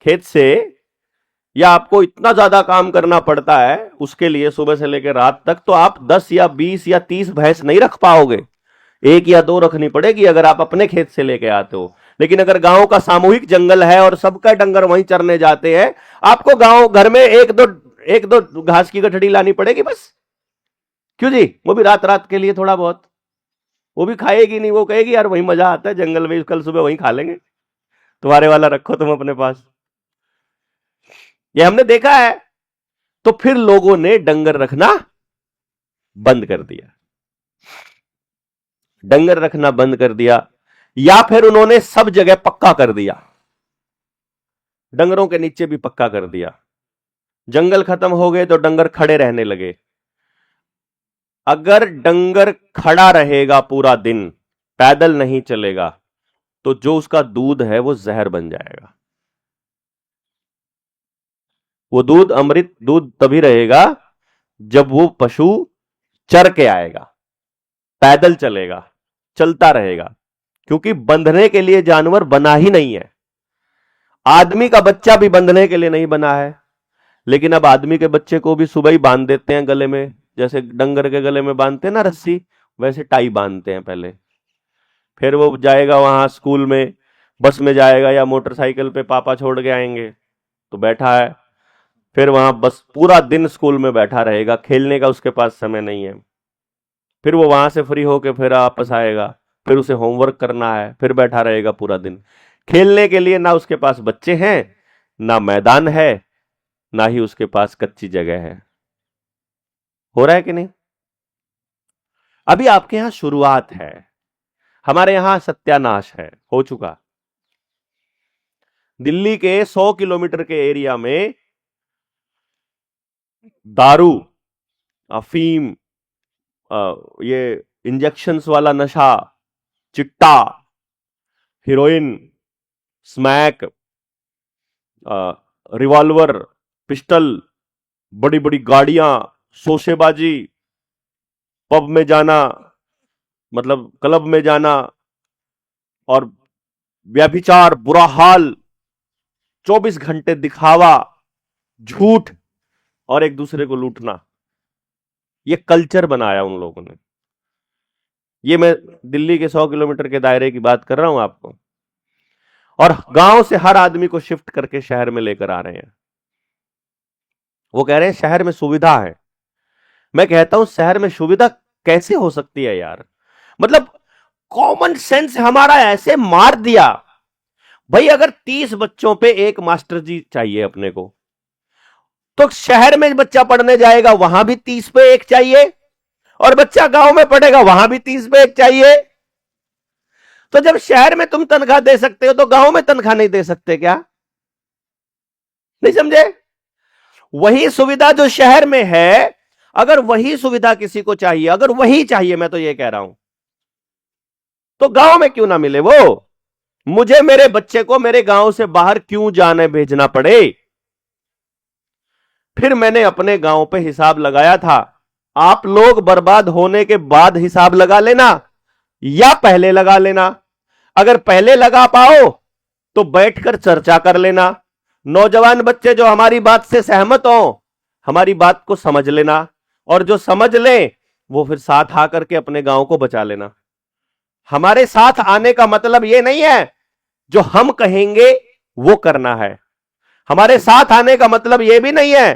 खेत से, या आपको इतना ज्यादा काम करना पड़ता है उसके लिए सुबह से लेकर रात तक, तो आप 10 या 20 या 30 भैंस नहीं रख पाओगे, 1 या 2 रखनी पड़ेगी अगर आप अपने खेत से लेके आते हो। लेकिन अगर गांव का सामूहिक जंगल है और सबका डंगर वहीं चरने जाते हैं, आपको गांव घर में एक दो घास की गठड़ी लानी पड़ेगी बस। क्यों जी? वो भी रात रात के लिए थोड़ा बहुत। वो भी खाएगी नहीं, वो कहेगी यार वही मजा आता है जंगल में, कल सुबह वहीं खा लेंगे, तुम्हारे वाला रखो तुम अपने पास। ये हमने देखा है। तो फिर लोगों ने डंगर रखना बंद कर दिया, डंगर रखना बंद कर दिया, या फिर उन्होंने सब जगह पक्का कर दिया, डंगरों के नीचे भी पक्का कर दिया। जंगल खत्म हो गए तो डंगर खड़े रहने लगे। अगर डंगर खड़ा रहेगा पूरा दिन, पैदल नहीं चलेगा, तो जो उसका दूध है वो जहर बन जाएगा। वो दूध अमृत दूध तभी रहेगा जब वो पशु चर के आएगा, पैदल चलेगा, चलता रहेगा, क्योंकि बंधने के लिए जानवर बना ही नहीं है। आदमी का बच्चा भी बंधने के लिए नहीं बना है, लेकिन अब आदमी के बच्चे को भी सुबह ही बांध देते हैं गले में, जैसे डंगर के गले में बांधते हैं ना रस्सी, वैसे टाई बांधते हैं पहले। फिर वो जाएगा वहां स्कूल में, बस में जाएगा या मोटरसाइकिल पे पापा छोड़ के आएंगे तो बैठा है, फिर वहां बस पूरा दिन स्कूल में बैठा रहेगा, खेलने का उसके पास समय नहीं है। फिर वो वहां से फ्री होके फिर वापस आएगा, फिर उसे होमवर्क करना है, फिर बैठा रहेगा पूरा दिन। खेलने के लिए ना उसके पास बच्चे हैं, ना मैदान है, ना ही उसके पास कच्ची जगह है। हो रहा है कि नहीं? अभी आपके यहां शुरुआत है, हमारे यहां सत्यानाश है, हो चुका। दिल्ली के 100 किलोमीटर के एरिया में दारू, अफीम, ये इंजेक्शंस वाला नशा, चिट्टा, हीरोइन, स्मैक, रिवॉल्वर, पिस्टल, बड़ी बड़ी गाड़ियां, शोशेबाजी, पब में जाना, मतलब क्लब में जाना, और व्यभिचार, बुरा हाल, 24 घंटे दिखावा, झूठ, और एक दूसरे को लूटना, ये कल्चर बनाया उन लोगों ने। ये मैं दिल्ली के 100 किलोमीटर के दायरे की बात कर रहा हूं आपको, और गांव से हर आदमी को शिफ्ट करके शहर में लेकर आ रहे हैं। वो कह रहे हैं शहर में सुविधा है। मैं कहता हूं शहर में सुविधा कैसे हो सकती है यार? मतलब कॉमन सेंस हमारा ऐसे मार दिया। भाई अगर 30 बच्चों पे एक मास्टर जी चाहिए अपने को, तो शहर में बच्चा पढ़ने जाएगा वहां भी 30 पे एक चाहिए, और बच्चा गांव में पढ़ेगा वहां भी 30 पे एक चाहिए। तो जब शहर में तुम तनख्वाह दे सकते हो तो गांव में तनख्वाह नहीं दे सकते क्या? नहीं समझे? वही सुविधा जो शहर में है, अगर वही सुविधा किसी को चाहिए, अगर वही चाहिए, मैं तो ये कह रहा हूं, तो गांव में क्यों ना मिले वो? मुझे मेरे बच्चे को मेरे गांव से बाहर क्यों जाने भेजना पड़े? फिर मैंने अपने गांव पे हिसाब लगाया था। आप लोग बर्बाद होने के बाद हिसाब लगा लेना या पहले लगा लेना। अगर पहले लगा पाओ तो बैठकर चर्चा कर लेना। नौजवान बच्चे जो हमारी बात से सहमत हो, हमारी बात को समझ लेना, और जो समझ ले वो फिर साथ आकर के अपने गांव को बचा लेना। हमारे साथ आने का मतलब यह नहीं है जो हम कहेंगे वो करना है। हमारे साथ आने का मतलब यह भी नहीं है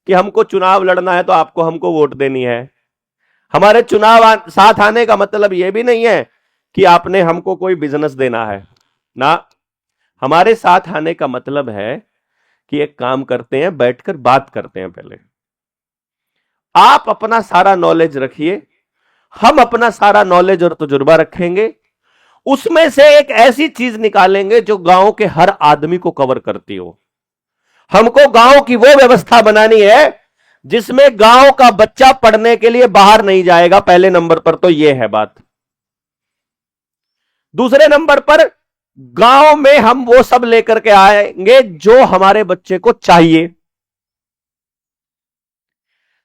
कि हमको चुनाव लड़ना है तो आपको हमको वोट देनी है। हमारे साथ आने का मतलब यह भी नहीं है कि आपने हमको कोई बिजनेस देना है ना। हमारे साथ आने का मतलब है कि एक काम करते हैं, बैठकर बात करते हैं। पहले आप अपना सारा नॉलेज रखिए, हम अपना सारा नॉलेज और तजुर्बा रखेंगे, उसमें से एक ऐसी चीज निकालेंगे जो गांव के हर आदमी को कवर करती हो। हमको गांव की वो व्यवस्था बनानी है जिसमें गांव का बच्चा पढ़ने के लिए बाहर नहीं जाएगा। पहले नंबर पर तो यह है बात। दूसरे नंबर पर गांव में हम वो सब लेकर के आएंगे जो हमारे बच्चे को चाहिए।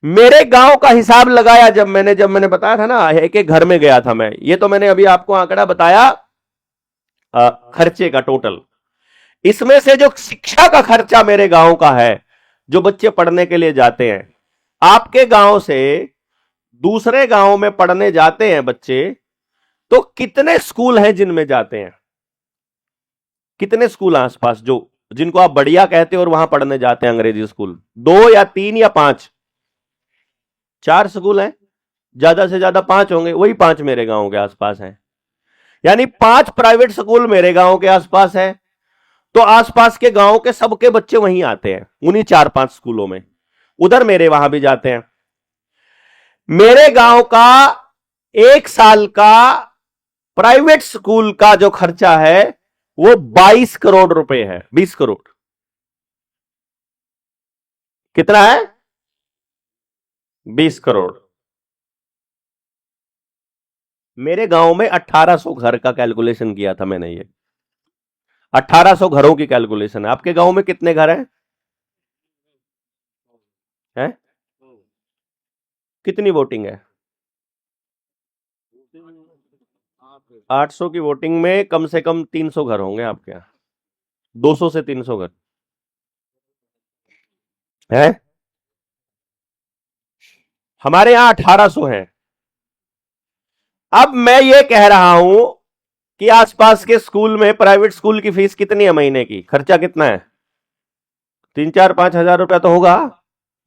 मेरे गांव का हिसाब लगाया जब मैंने बताया था ना, एक एक घर में गया था मैं। ये तो मैंने अभी आपको आंकड़ा बताया खर्चे का टोटल। इसमें से जो शिक्षा का खर्चा मेरे गांव का है, जो बच्चे पढ़ने के लिए जाते हैं, आपके गांव से दूसरे गांव में पढ़ने जाते हैं बच्चे, तो कितने स्कूल हैं जिनमें जाते हैं? कितने स्कूल आसपास जो जिनको आप बढ़िया कहते हो और वहां पढ़ने जाते हैं अंग्रेजी स्कूल? 2 या 3 या 5? 4 स्कूल हैं, ज्यादा से ज्यादा 5 होंगे। वही 5 मेरे गांव के आसपास हैं, यानी 5 प्राइवेट स्कूल मेरे गांव के आसपास है। तो आसपास के गांव के सबके बच्चे वहीं आते हैं, उन्हीं 4-5 स्कूलों में। उधर मेरे वहां भी जाते हैं। मेरे गांव का 1 साल का प्राइवेट स्कूल का जो खर्चा है वो 22 करोड़ रुपए है। 20 करोड़। कितना है? 20 करोड़। मेरे गांव में 1800 घर का कैलकुलेशन किया था मैंने। ये 1800 घरों की कैलकुलेशन है। आपके गांव में कितने घर हैं? हैं? कितनी वोटिंग है? 800 की वोटिंग में कम से कम 300 घर होंगे आपके यहाँ। 200 से 300 घर है। हमारे यहाँ 1800 हैं। अब मैं ये कह रहा हूं कि आसपास के स्कूल में, प्राइवेट स्कूल की फीस कितनी है महीने की? खर्चा कितना है? 3-4-5 हजार रुपया तो होगा।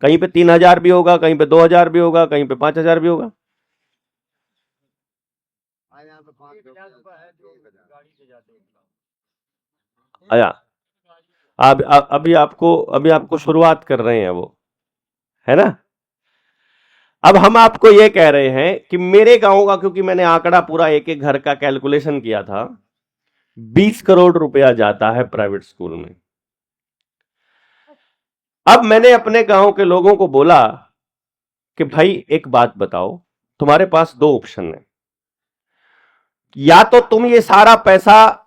कहीं पे 3000 भी होगा, कहीं पे 2000 भी होगा, कहीं पे 5000 भी होगा। आया। अभी आपको शुरुआत कर रहे हैं वो, है ना। अब हम आपको ये कह रहे हैं कि मेरे गांव का, क्योंकि मैंने आंकड़ा पूरा एक एक घर का कैलकुलेशन किया था, 20 करोड़ रुपया जाता है प्राइवेट स्कूल में। अब मैंने अपने गांव के लोगों को बोला कि भाई एक बात बताओ, तुम्हारे पास दो ऑप्शन है, या तो तुम ये सारा पैसा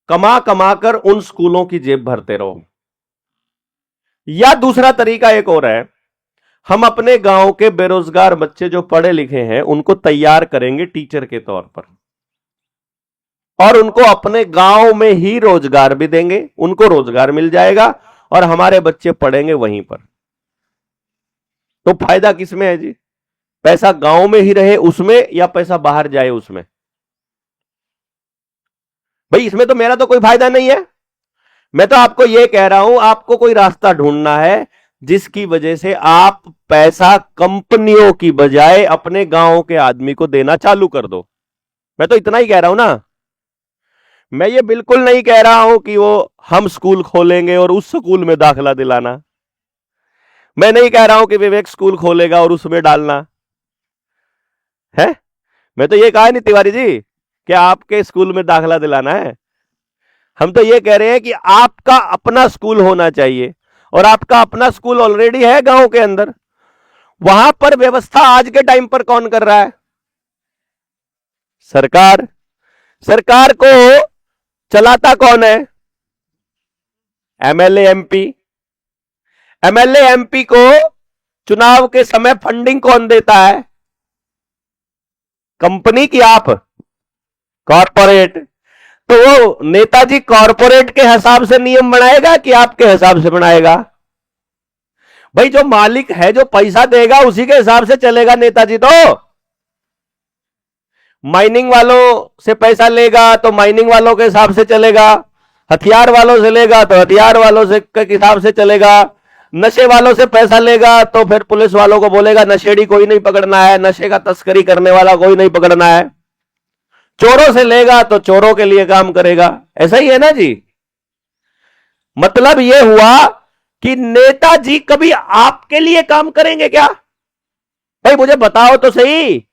कमा कमा कर उन स्कूलों की जेब भरते रहो, या दूसरा तरीका एक और है, हम अपने गांव के बेरोजगार बच्चे जो पढ़े लिखे हैं उनको तैयार करेंगे टीचर के तौर पर, और उनको अपने गांव में ही रोजगार भी देंगे, उनको रोजगार मिल जाएगा और हमारे बच्चे पढ़ेंगे वहीं पर। तो फायदा किसमें है जी? पैसा गांव में ही रहे उसमें, या पैसा बाहर जाए उसमें? भाई इसमें तो मेरा तो कोई फायदा नहीं है। मैं तो आपको यह कह रहा हूं, आपको कोई रास्ता ढूंढना है जिसकी वजह से आप पैसा कंपनियों की बजाय अपने गांव के आदमी को देना चालू कर दो। मैं तो इतना ही कह रहा हूं ना। मैं ये बिल्कुल नहीं कह रहा हूं कि वो हम स्कूल खोलेंगे और उस स्कूल में दाखिला दिलाना। मैं नहीं कह रहा हूं कि विवेक स्कूल खोलेगा और उसमें डालना है। मैं तो ये कहा नहीं तिवारी जी कि आपके स्कूल में दाखिला दिलाना है। हम तो ये कह रहे हैं कि आपका अपना स्कूल होना चाहिए, और आपका अपना स्कूल ऑलरेडी है गांव के अंदर। वहां पर व्यवस्था आज के टाइम पर कौन कर रहा है? सरकार। सरकार को चलाता कौन है? MLA MP. एमएलए एमपी को चुनाव के समय फंडिंग कौन देता है? कंपनी की आप? कॉरपोरेट। तो वो नेताजी कॉरपोरेट के हिसाब से नियम बनाएगा कि आपके हिसाब से बनाएगा? भाई जो मालिक है, जो पैसा देगा, उसी के हिसाब से चलेगा नेताजी। तो माइनिंग वालों से पैसा लेगा तो माइनिंग वालों के हिसाब से चलेगा, हथियार वालों से लेगा तो हथियार वालों से के हिसाब से चलेगा, नशे वालों से पैसा लेगा तो फिर पुलिस वालों को बोलेगा नशेड़ी कोई नहीं पकड़ना है, नशे का तस्करी करने वाला कोई नहीं पकड़ना है। चोरों से लेगा तो चोरों के लिए काम करेगा। ऐसा ही है ना जी। मतलब यह हुआ कि नेताजी कभी आपके लिए काम करेंगे क्या? भाई मुझे बताओ तो सही।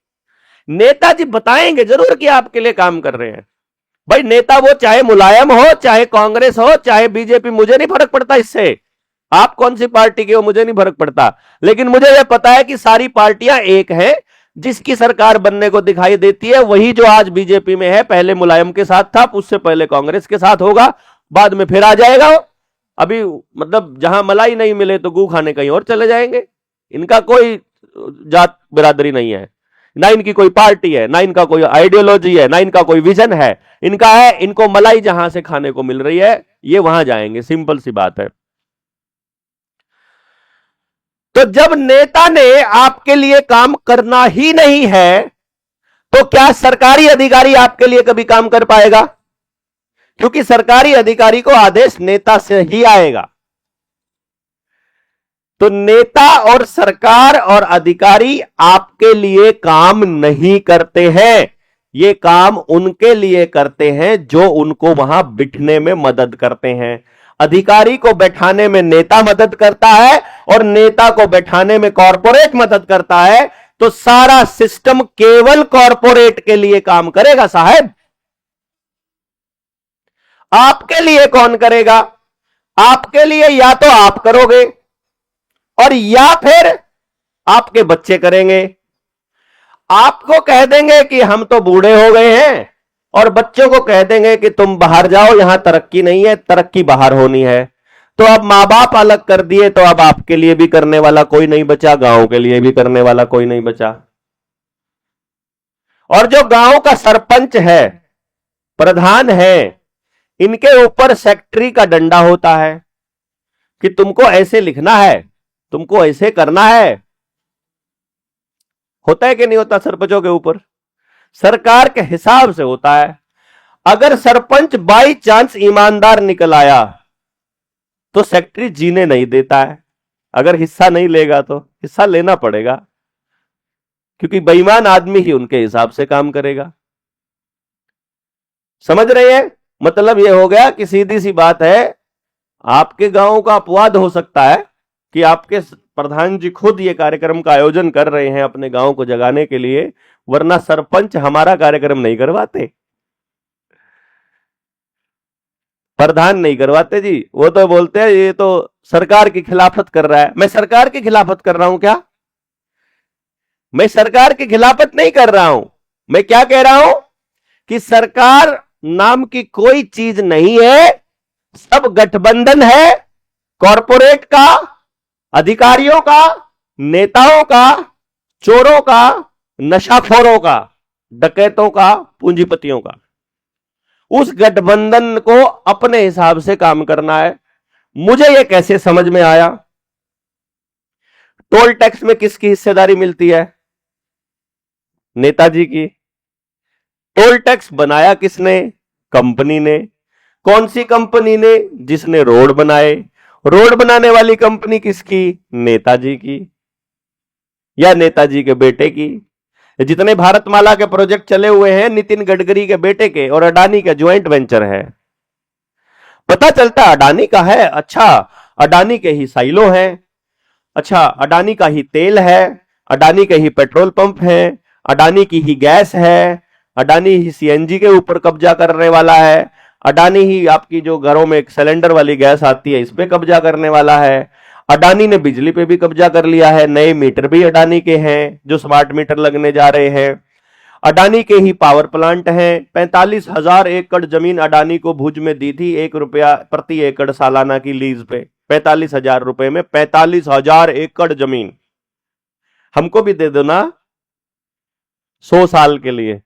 नेताजी बताएंगे जरूर कि आपके लिए काम कर रहे हैं। भाई नेता वो चाहे मुलायम हो, चाहे कांग्रेस हो, चाहे बीजेपी, मुझे नहीं फर्क पड़ता इससे। आप कौन सी पार्टी के हो मुझे नहीं फर्क पड़ता, लेकिन मुझे यह पता है कि सारी पार्टियां एक हैं। जिसकी सरकार बनने को दिखाई देती है वही जो आज बीजेपी में है, पहले मुलायम के साथ था, उससे पहले कांग्रेस के साथ होगा, बाद में फिर आ जाएगा। अभी मतलब जहां मलाई नहीं मिले तो गू खाने कहीं और चले जाएंगे। इनका कोई जात बिरादरी नहीं है, ना इनकी कोई पार्टी है, ना इनका कोई आइडियोलॉजी है, ना इनका कोई विजन है। इनका है, इनको मलाई जहां से खाने को मिल रही है ये वहां जाएंगे। सिंपल सी बात है। तो जब नेता ने आपके लिए काम करना ही नहीं है तो क्या सरकारी अधिकारी आपके लिए कभी काम कर पाएगा? क्योंकि सरकारी अधिकारी को आदेश नेता से ही आएगा। तो नेता और सरकार और अधिकारी आपके लिए काम नहीं करते हैं, ये काम उनके लिए करते हैं जो उनको वहां बिठने में मदद करते हैं। अधिकारी को बैठाने में नेता मदद करता है और नेता को बैठाने में कॉरपोरेट मदद करता है। तो सारा सिस्टम केवल कॉरपोरेट के लिए काम करेगा साहब। आपके लिए कौन करेगा? आपके लिए या तो आप करोगे और या फिर आपके बच्चे करेंगे। आपको कह देंगे कि हम तो बूढ़े हो गए हैं, और बच्चों को कह देंगे कि तुम बाहर जाओ, यहां तरक्की नहीं है, तरक्की बाहर होनी है। तो अब मां बाप अलग कर दिए तो अब आपके लिए भी करने वाला कोई नहीं बचा, गांव के लिए भी करने वाला कोई नहीं बचा। और जो गांव का सरपंच है, प्रधान है, इनके ऊपर सेक्रेटरी का डंडा होता है कि तुमको ऐसे लिखना है, तुमको ऐसे करना है। होता है कि नहीं होता? सरपंचों के ऊपर सरकार के हिसाब से होता है। अगर सरपंच बाई चांस ईमानदार निकल आया तो सेक्रेटरी जीने नहीं देता है। अगर हिस्सा नहीं लेगा तो हिस्सा लेना पड़ेगा, क्योंकि बेईमान आदमी ही उनके हिसाब से काम करेगा। समझ रहे हैं? मतलब ये हो गया कि सीधी सी बात है, आपके गांव का अपवाद हो सकता है कि आपके प्रधान जी खुद ये कार्यक्रम का आयोजन कर रहे हैं अपने गांव को जगाने के लिए, वरना सरपंच हमारा कार्यक्रम नहीं करवाते, प्रधान नहीं करवाते जी। वो तो बोलते हैं ये तो सरकार की खिलाफत कर रहा है। मैं सरकार की खिलाफत कर रहा हूं क्या? मैं सरकार की खिलाफत नहीं कर रहा हूं। मैं क्या कह रहा हूं कि सरकार नाम की कोई चीज नहीं है, सब गठबंधन है, कॉरपोरेट का, अधिकारियों का, नेताओं का, चोरों का, नशाखोरों का, डकैतों का, पूंजीपतियों का। उस गठबंधन को अपने हिसाब से काम करना है। मुझे यह कैसे समझ में आया? टोल टैक्स में किसकी हिस्सेदारी मिलती है? नेताजी की। टोल टैक्स बनाया किसने? कंपनी ने। कौन सी कंपनी ने? जिसने रोड बनाए। रोड बनाने वाली कंपनी किसकी? नेताजी की या नेताजी के बेटे की। जितने भारतमाला के प्रोजेक्ट चले हुए हैं नितिन गडकरी के बेटे के और अडानी का ज्वाइंट वेंचर है। पता चलता अडानी का है, अच्छा अडानी के ही साइलो हैं, अच्छा अडानी का ही तेल है, अडानी के ही पेट्रोल पंप है, अडानी की ही गैस है, अडानी ही सीएनजी के ऊपर कब्जा करने वाला है, अडानी ही आपकी जो घरों में एक सिलेंडर वाली गैस आती है इस पे कब्जा करने वाला है, अडानी ने बिजली पे भी कब्जा कर लिया है, नए मीटर भी अडानी के हैं जो स्मार्ट मीटर लगने जा रहे हैं, अडानी के ही पावर प्लांट हैं। 45,000 एकड़ जमीन अडानी को भुज में दी थी, ₹1 प्रति एकड़ सालाना की लीज पे। 45,000 रुपए में 45,000 एकड़ जमीन। हमको भी दे दो ना 100 साल के लिए।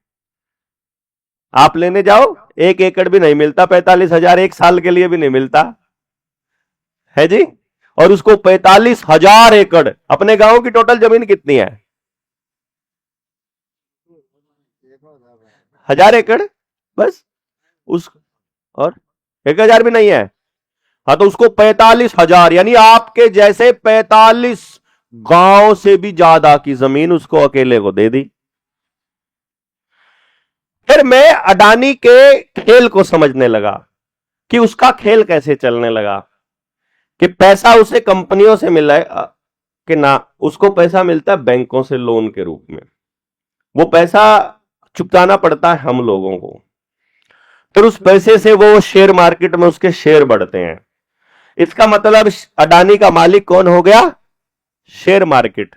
आप लेने जाओ 1 एकड़ भी नहीं मिलता, 45,000 एक साल के लिए भी नहीं मिलता है जी। और उसको 45,000 एकड़। अपने गांव की टोटल जमीन कितनी है? 1,000 एकड़ बस। उस और 1,000 भी नहीं है। हाँ तो उसको 45,000 यानी आपके जैसे 45 गांव से भी ज्यादा की जमीन उसको अकेले को दे दी। फिर मैं अडानी के खेल को समझने लगा कि उसका खेल कैसे चलने लगा कि पैसा उसे कंपनियों से मिला है कि ना, उसको पैसा मिलता है बैंकों से लोन के रूप में। वो पैसा चुकाना पड़ता है हम लोगों को। फिर उस पैसे से वो शेयर मार्केट में उसके शेयर बढ़ते हैं। इसका मतलब अडानी का मालिक कौन हो गया? Share market.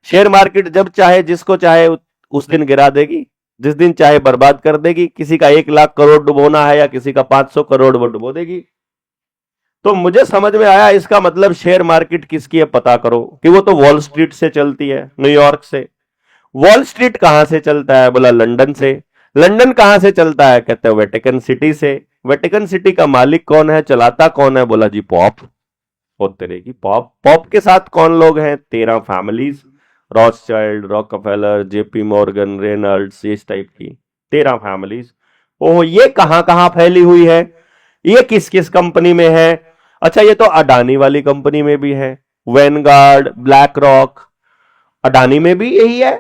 शेयर मार्केट जब चाहे जिसको चाहे उस दिन गिरा देगी, जिस दिन चाहे बर्बाद कर देगी। किसी का 1,00,000 करोड़ डुबोना है या किसी का 500 करोड़ वो डुबो देगी। तो मुझे समझ में आया इसका मतलब शेयर मार्केट किसकी है पता करो, कि वो तो वॉल स्ट्रीट से चलती है, न्यूयॉर्क से। वॉल स्ट्रीट कहां से चलता है? बोला लंदन से। लंदन कहां से चलता है? कहते हैं वेटिकन सिटी से। वेटिकन सिटी का मालिक कौन है, चलाता कौन है? बोला जी पॉप। और तेरे की पॉप। पॉप के साथ कौन लोग हैं? 13 families, Rothschild, Rockefeller, JP Morgan, Reynolds, इस टाइप की 13 फैमिलीज। ओह, ये कहां कहां फैली हुई है? ये किस किस कंपनी में है? अच्छा ये तो अडानी वाली कंपनी में भी है, वैनगार्ड, ब्लैक रॉक। अडानी में भी यही है,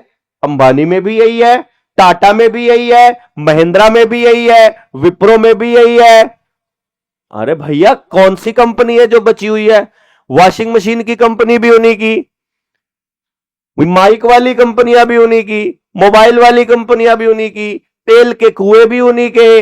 अंबानी में भी यही है, टाटा में भी यही है, महिंद्रा में भी यही है, विप्रो में भी यही है। अरे भैया कौन सी कंपनी है जो बची हुई है? वॉशिंग मशीन की कंपनी भी उन्हीं की, माइक वाली कंपनियां भी उन्हीं की, मोबाइल वाली कंपनियां भी उन्हीं की, तेल के कुएं भी उन्हीं के,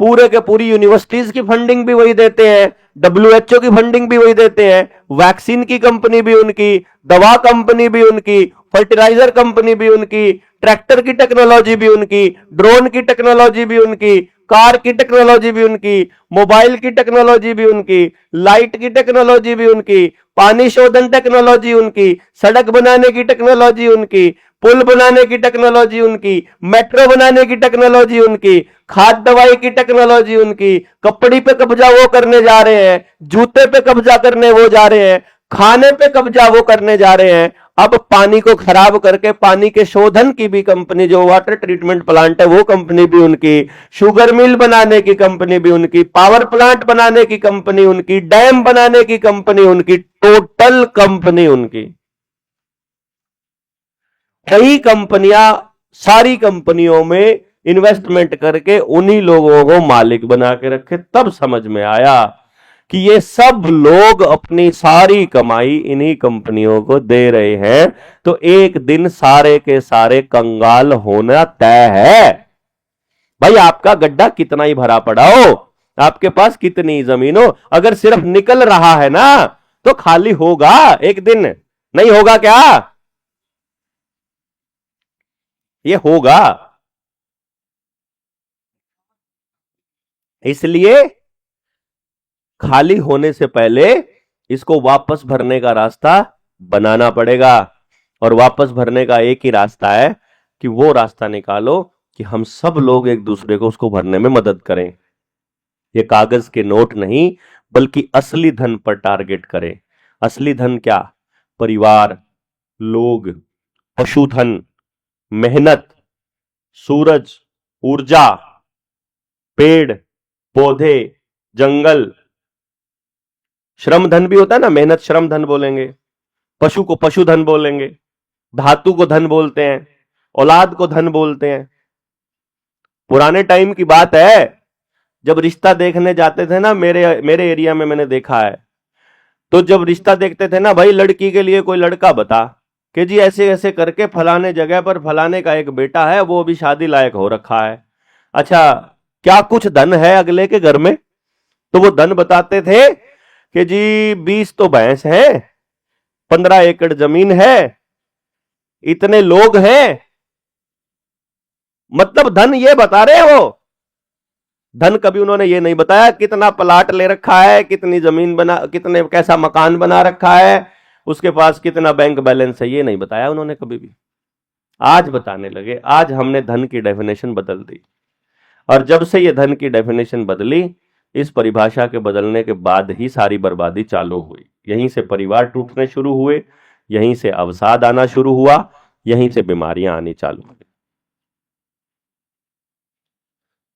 पूरे के पूरी यूनिवर्सिटीज की फंडिंग भी वही देते हैं, WHO की फंडिंग भी वही देते हैं, वैक्सीन की कंपनी भी उनकी, दवा कंपनी भी उनकी, फर्टिलाइजर कंपनी भी उनकी, ट्रैक्टर की टेक्नोलॉजी भी उनकी, ड्रोन की टेक्नोलॉजी भी उनकी, कार की टेक्नोलॉजी भी उनकी, मोबाइल की टेक्नोलॉजी भी उनकी, लाइट की टेक्नोलॉजी भी उनकी, पानी शोधन टेक्नोलॉजी उनकी, सड़क बनाने की टेक्नोलॉजी उनकी, पुल बनाने की टेक्नोलॉजी उनकी, मेट्रो बनाने की टेक्नोलॉजी उनकी, खाद दवाई की टेक्नोलॉजी उनकी, कपड़ी पे कब्जा वो करने जा रहे हैं, जूते पे कब्जा करने वो जा रहे हैं, खाने पे कब्जा वो करने जा रहे हैं। अब पानी को खराब करके पानी के शोधन की भी कंपनी, जो वाटर ट्रीटमेंट प्लांट है वो कंपनी भी उनकी, शुगर मिल बनाने की कंपनी भी उनकी, पावर प्लांट बनाने की कंपनी उनकी, डैम बनाने की कंपनी उनकी, टोटल कंपनी उनकी। कई कंपनियां, सारी कंपनियों में इन्वेस्टमेंट करके उन्हीं लोगों को मालिक बना के रखे। तब समझ में आया कि ये सब लोग अपनी सारी कमाई इन्हीं कंपनियों को दे रहे हैं, तो एक दिन सारे के सारे कंगाल होना तय है। भाई आपका गड्ढा कितना ही भरा पड़ा हो, आपके पास कितनी जमीन हो, अगर सिर्फ निकल रहा है ना तो खाली होगा एक दिन, नहीं होगा क्या? ये होगा। इसलिए खाली होने से पहले इसको वापस भरने का रास्ता बनाना पड़ेगा। और वापस भरने का एक ही रास्ता है कि वो रास्ता निकालो कि हम सब लोग एक दूसरे को उसको भरने में मदद करें। ये कागज के नोट नहीं, बल्कि असली धन पर टारगेट करें। असली धन क्या? परिवार, लोग, पशुधन, मेहनत, सूरज, ऊर्जा, पेड़ पौधे, जंगल। श्रम धन भी होता है ना, मेहनत श्रम धन बोलेंगे, पशु को पशुधन बोलेंगे, धातु को धन बोलते हैं, औलाद को धन बोलते हैं। पुराने टाइम की बात है, जब रिश्ता देखने जाते थे ना, मेरे एरिया में मैंने देखा है, तो जब रिश्ता देखते थे ना, भाई लड़की के लिए कोई लड़का बता कि जी ऐसे ऐसे करके फलाने जगह पर फलाने का एक बेटा है, वो अभी शादी लायक हो रखा है। अच्छा, क्या कुछ धन है अगले के घर में? तो वो धन बताते थे कि जी 20 तो भैंस है, 15 एकड़ जमीन है, इतने लोग हैं। मतलब धन ये बता रहे हैं वो। धन कभी उन्होंने ये नहीं बताया कितना प्लाट ले रखा है, कितनी जमीन बना, कितने कैसा मकान बना रखा है, उसके पास कितना बैंक बैलेंस है, ये नहीं बताया उन्होंने कभी भी। आज बताने लगे। आज हमने धन की डेफिनेशन बदल दी, और जब से ये धन की डेफिनेशन बदली, इस परिभाषा के बदलने के बाद ही सारी बर्बादी चालू हुई। यहीं से परिवार टूटने शुरू हुए, यहीं से अवसाद आना शुरू हुआ, यहीं से बीमारियां आनी चालू हुई।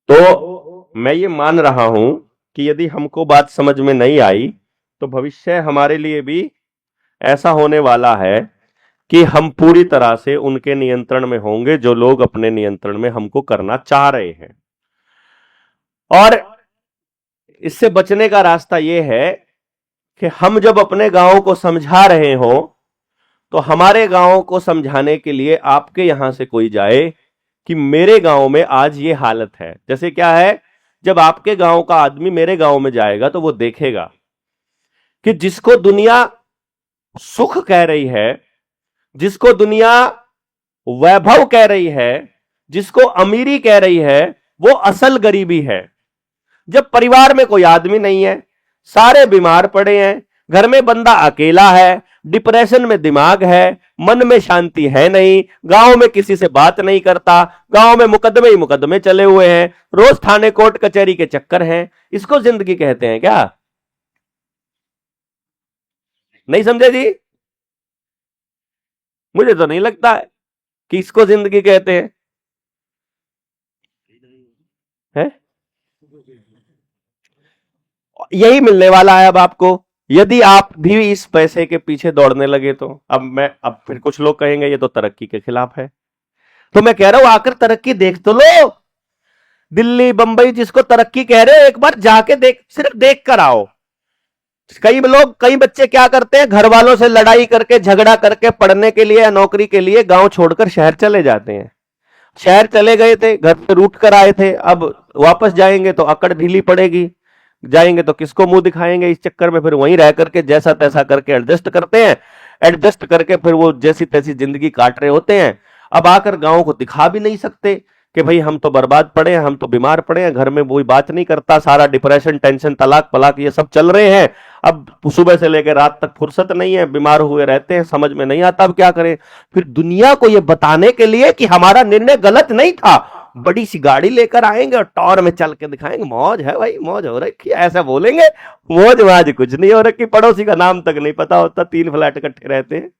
तो मैं ये मान रहा हूं कि यदि हमको बात समझ में नहीं आई, तो भविष्य हमारे लिए भी ऐसा होने वाला है कि हम पूरी तरह से उनके नियंत्रण में होंगे जो लोग अपने नियंत्रण में हमको करना चाह रहे हैं। और इससे बचने का रास्ता यह है कि हम जब अपने गांव को समझा रहे हो, तो हमारे गांव को समझाने के लिए आपके यहां से कोई जाए कि मेरे गांव में आज ये हालत है। जैसे क्या है, जब आपके गांव का आदमी मेरे गांव में जाएगा तो वो देखेगा कि जिसको दुनिया सुख कह रही है, जिसको दुनिया वैभव कह रही है, जिसको अमीरी कह रही है, वो असल गरीबी है। जब परिवार में कोई आदमी नहीं है, सारे बीमार पड़े हैं, घर में बंदा अकेला है, डिप्रेशन में दिमाग है, मन में शांति है नहीं, गांव में किसी से बात नहीं करता, गांव में मुकदमे ही मुकदमे चले हुए हैं, रोज थाने कोर्ट कचहरी के चक्कर हैं, इसको जिंदगी कहते हैं क्या? नहीं समझे जी? मुझे तो नहीं लगता है कि इसको जिंदगी कहते हैं। है? यही मिलने वाला है अब आपको, यदि आप भी इस पैसे के पीछे दौड़ने लगे तो। अब फिर कुछ लोग कहेंगे ये तो तरक्की के खिलाफ है, तो मैं कह रहा हूं आकर तरक्की देख तो लो। दिल्ली बंबई जिसको तरक्की कह रहे हो, एक बार जाके देख, सिर्फ देख कर आओ। कई बच्चे क्या करते हैं, घर वालों से लड़ाई करके झगड़ा करके पढ़ने के लिए या नौकरी के लिए गांव छोड़कर शहर चले जाते हैं। शहर चले गए थे, घर पे रूठ कर आए थे, अब वापस जाएंगे तो अकड़ ढीली पड़ेगी, जाएंगे तो किसको मुंह दिखाएंगे। इस चक्कर में फिर वहीं रह करके जैसा तैसा करके एडजस्ट करते हैं, एडजस्ट करके फिर वो जैसी तैसी जिंदगी काट रहे होते हैं। अब आकर गांव को दिखा भी नहीं सकते कि भाई हम तो बर्बाद पड़े हैं, हम तो बीमार पड़े हैं, घर में कोई बात नहीं करता, सारा डिप्रेशन, टेंशन, तलाक पलाक ये सब चल रहे हैं। अब सुबह से लेकर रात तक फुर्सत नहीं है, बीमार हुए रहते हैं, समझ में नहीं आता अब क्या करें। फिर दुनिया को ये बताने के लिए कि हमारा निर्णय गलत नहीं था, बड़ी सी गाड़ी लेकर आएंगे और टॉर में चल के दिखाएंगे, मौज है भाई, मौज हो रखी, ऐसा बोलेंगे। मौज वाज कुछ नहीं हो रखी, पड़ोसी का नाम तक नहीं पता होता, 3 फ्लैट इकट्ठे रहते हैं,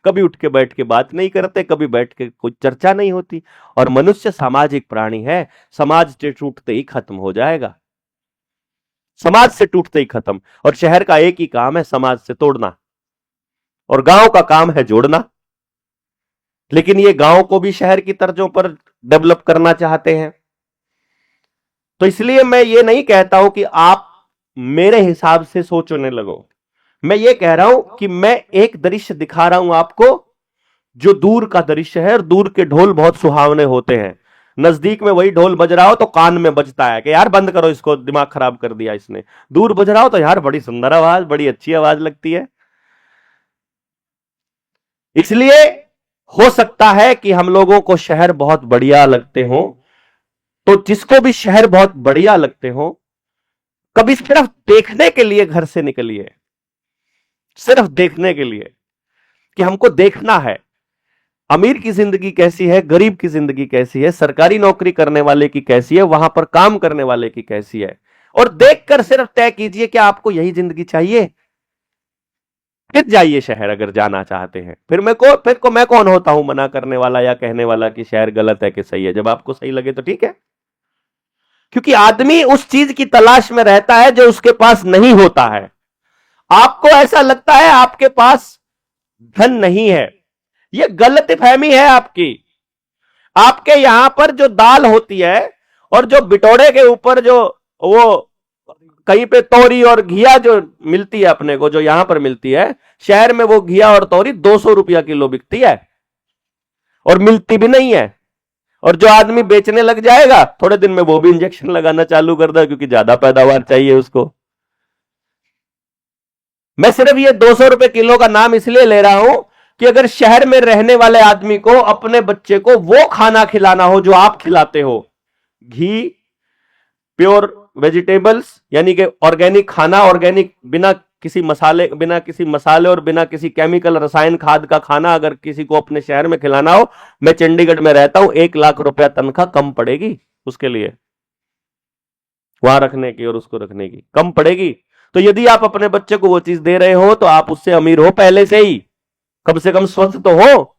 कभी उठ के बैठ के बात नहीं करते, कभी बैठ के कोई चर्चा नहीं होती। और मनुष्य सामाजिक प्राणी है, समाज से टूटते ही खत्म हो जाएगा, समाज से टूटते ही खत्म। और शहर का एक ही काम है, समाज से तोड़ना, और गांव का काम है जोड़ना। लेकिन ये गांव को भी शहर की तर्जों पर डेवलप करना चाहते हैं। तो इसलिए मैं ये नहीं कहता हूं कि आप मेरे हिसाब से सोचने लगो, मैं ये कह रहा हूं कि मैं एक दृश्य दिखा रहा हूं आपको जो दूर का दृश्य है, और दूर के ढोल बहुत सुहावने होते हैं। नजदीक में वही ढोल बज रहा हो तो कान में बजता है कि यार बंद करो इसको, दिमाग खराब कर दिया इसने। दूर बज रहा हो तो यार बड़ी सुंदर आवाज, बड़ी अच्छी आवाज लगती है। इसलिए हो सकता है कि हम लोगों को शहर बहुत बढ़िया लगते हो, तो जिसको भी शहर बहुत बढ़िया लगते हो, कभी सिर्फ देखने के लिए घर से निकलिए, सिर्फ देखने के लिए कि हमको देखना है अमीर की जिंदगी कैसी है, गरीब की जिंदगी कैसी है, सरकारी नौकरी करने वाले की कैसी है, वहां पर काम करने वाले की कैसी है, और देखकर सिर्फ तय कीजिए कि आपको यही जिंदगी चाहिए, फिर जाइए शहर अगर जाना चाहते हैं। फिर मैं कौन होता हूं मना करने वाला या कहने वाला कि शहर गलत है कि सही है। जब आपको सही लगे तो ठीक है, क्योंकि आदमी उस चीज की तलाश में रहता है जो उसके पास नहीं होता है। आपको ऐसा लगता है आपके पास धन नहीं है, यह गलत फहमी है आपकी। आपके यहां पर जो दाल होती है और जो बिटोड़े के ऊपर जो वो कहीं पे तोरी और घिया जो मिलती है अपने को, जो यहां पर मिलती है, शहर में वो घिया और तोरी 200 रुपया किलो बिकती है और मिलती भी नहीं है। और जो आदमी बेचने लग जाएगा थोड़े दिन में वो भी इंजेक्शन लगाना चालू कर दे, क्योंकि ज्यादा पैदावार चाहिए उसको। मैं सिर्फ ये 200 रुपए किलो का नाम इसलिए ले रहा हूं कि अगर शहर में रहने वाले आदमी को अपने बच्चे को वो खाना खिलाना हो जो आप खिलाते हो, घी, प्योर वेजिटेबल्स, यानी कि ऑर्गेनिक खाना, ऑर्गेनिक बिना किसी मसाले और बिना किसी केमिकल रसायन खाद का खाना अगर किसी को अपने शहर में खिलाना हो, मैं चंडीगढ़ में रहता हूं, 1 लाख रुपया तनख्वाह कम पड़ेगी उसके लिए, वहां रखने की और उसको रखने की कम पड़ेगी। तो यदि आप अपने बच्चे को वो चीज दे रहे हो तो आप उससे अमीर हो पहले से ही, कम से कम स्वस्थ तो हो।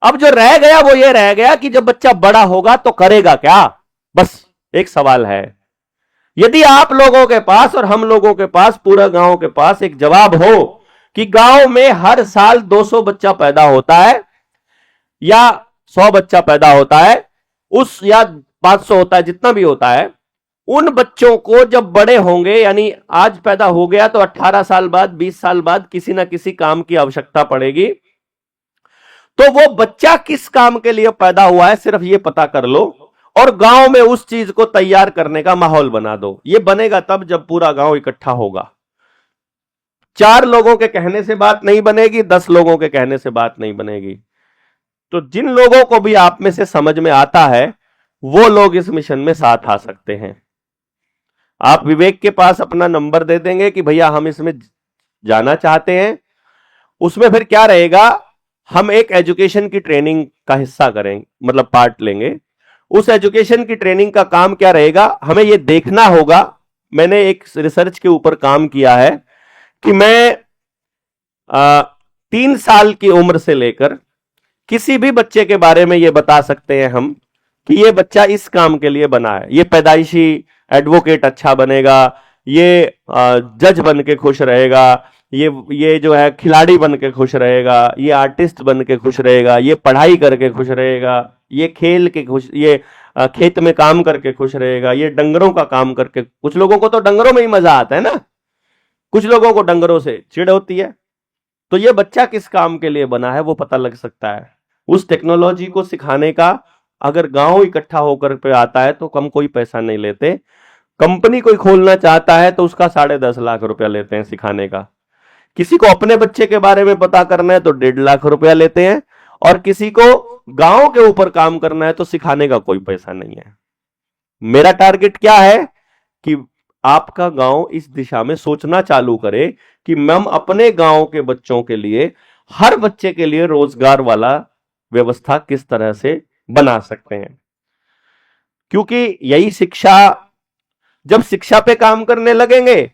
अब जो रह गया वो ये रह गया कि जब बच्चा बड़ा होगा तो करेगा क्या, बस एक सवाल है। यदि आप लोगों के पास और हम लोगों के पास, पूरा गांव के पास एक जवाब हो कि गांव में हर साल 200 बच्चा पैदा होता है या 100 बच्चा पैदा होता है, उस या 500 होता है, जितना भी होता है, उन बच्चों को जब बड़े होंगे, यानी आज पैदा हो गया तो 18 साल बाद, 20 साल बाद किसी ना किसी काम की आवश्यकता पड़ेगी, तो वो बच्चा किस काम के लिए पैदा हुआ है सिर्फ ये पता कर लो और गांव में उस चीज को तैयार करने का माहौल बना दो। ये बनेगा तब जब पूरा गांव इकट्ठा होगा। 4 लोगों के कहने से बात नहीं बनेगी, 10 लोगों के कहने से बात नहीं बनेगी। तो जिन लोगों को भी आप में से समझ में आता है वो लोग इस मिशन में साथ आ सकते हैं। आप विवेक के पास अपना नंबर दे देंगे कि भैया हम इसमें जाना चाहते हैं। उसमें फिर क्या रहेगा, हम एक एजुकेशन की ट्रेनिंग का हिस्सा करेंगे, मतलब पार्ट लेंगे। उस एजुकेशन की ट्रेनिंग का काम क्या रहेगा, हमें यह देखना होगा, मैंने एक रिसर्च के ऊपर काम किया है कि मैं 3 साल की उम्र से लेकर किसी भी बच्चे के बारे में यह बता सकते हैं हम कि यह बच्चा इस काम के लिए बना है। यह पैदाइशी एडवोकेट अच्छा बनेगा, ये जज बन के खुश रहेगा, ये जो है खिलाड़ी बन के खुश रहेगा, ये आर्टिस्ट बन के खुश रहेगा, ये पढ़ाई करके खुश रहेगा, ये खेल के खुश, ये खेत में काम करके खुश रहेगा, ये डंगरों का काम करके। कुछ लोगों को तो डंगरों में ही मजा आता है ना, कुछ लोगों को डंगरों से चिढ़ होती है। तो ये बच्चा किस काम के लिए बना है वो पता लग सकता है। उस टेक्नोलॉजी को सिखाने का अगर गांव इकट्ठा होकर पे आता है तो कम कोई पैसा नहीं लेते। कंपनी कोई खोलना चाहता है तो उसका 10.5 लाख रुपया लेते हैं सिखाने का। किसी को अपने बच्चे के बारे में पता करना है तो 1.5 लाख रुपया लेते हैं, और किसी को गांव के ऊपर काम करना है तो सिखाने का कोई पैसा नहीं है। मेरा टारगेट क्या है कि आपका गांव इस दिशा में सोचना चालू करे कि हम अपने गांव के बच्चों के लिए, हर बच्चे के लिए रोजगार वाला व्यवस्था किस तरह से बना सकते हैं। क्योंकि यही शिक्षा, जब शिक्षा पे काम करने लगेंगे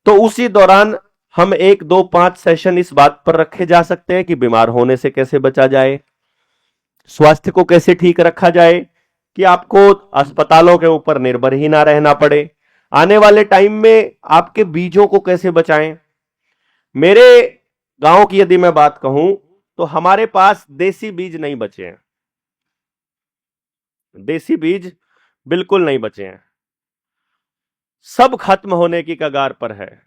तो उसी दौरान हम 1, 2, 5 सेशन इस बात पर रखे जा सकते हैं कि बीमार होने से कैसे बचा जाए, स्वास्थ्य को कैसे ठीक रखा जाए, कि आपको अस्पतालों के ऊपर निर्भर ही ना रहना पड़े, आने वाले टाइम में आपके बीजों को कैसे बचाएं। मेरे गांव की यदि मैं बात कहूं तो हमारे पास देसी बीज नहीं बचे हैं। देसी बीज बिल्कुल नहीं बचे हैं, सब खत्म होने की कगार पर है।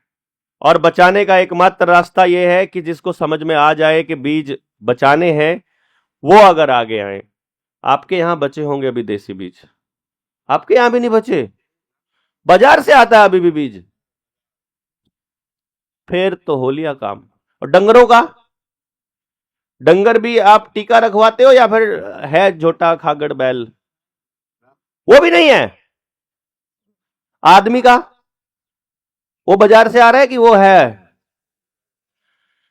और बचाने का एकमात्र रास्ता यह है कि जिसको समझ में आ जाए कि बीज बचाने हैं, वो अगर आगे आए। आपके यहां बचे होंगे अभी देसी बीज? आपके यहां भी नहीं बचे? बाजार से आता है अभी भी बीज? फिर तो हो लिया काम। और डंगरों का? डंगर भी आप टीका रखवाते हो या फिर है झोटा खागड़ बैल? वो भी नहीं है। आदमी का? वो बाजार से आ रहा है कि वो है?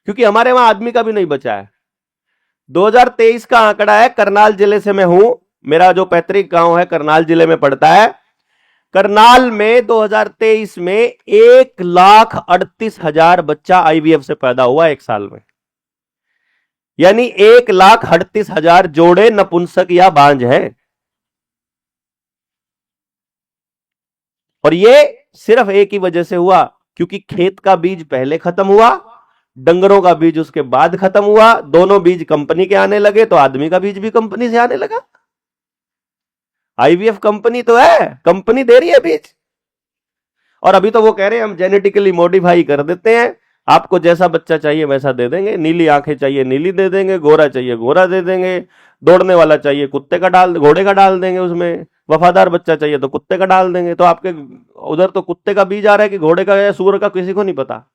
क्योंकि हमारे वहां आदमी का भी नहीं बचा है। 2023 का आंकड़ा है, करनाल जिले से मैं हूं, मेरा जो पैतृक गांव है करनाल जिले में पड़ता है। करनाल में 2023 में 1,38,000 बच्चा आईवीएफ से पैदा हुआ एक साल में। यानी 1,38,000 जोड़े नपुंसक या बांझ है। और ये सिर्फ एक ही वजह से हुआ, क्योंकि खेत का बीज पहले खत्म हुआ, डंगरों का बीज उसके बाद खत्म हुआ, दोनों बीज कंपनी के आने लगे, तो आदमी का बीज भी कंपनी से आने लगा। आईवीएफ कंपनी तो है, कंपनी दे रही है बीज। और अभी तो वो कह रहे हैं हम जेनेटिकली मॉडिफाई कर देते हैं, आपको जैसा बच्चा चाहिए वैसा दे देंगे, नीली आंखें चाहिए नीली दे देंगे, गोरा चाहिए गोरा दे देंगे, दौड़ने वाला चाहिए कुत्ते का डाल घोड़े का डाल देंगे, उसमें वफादार बच्चा चाहिए तो कुत्ते का डाल देंगे। तो आपके उधर तो कुत्ते का बीज आ रहा है कि घोड़े का या सूअर का, किसी को नहीं पता।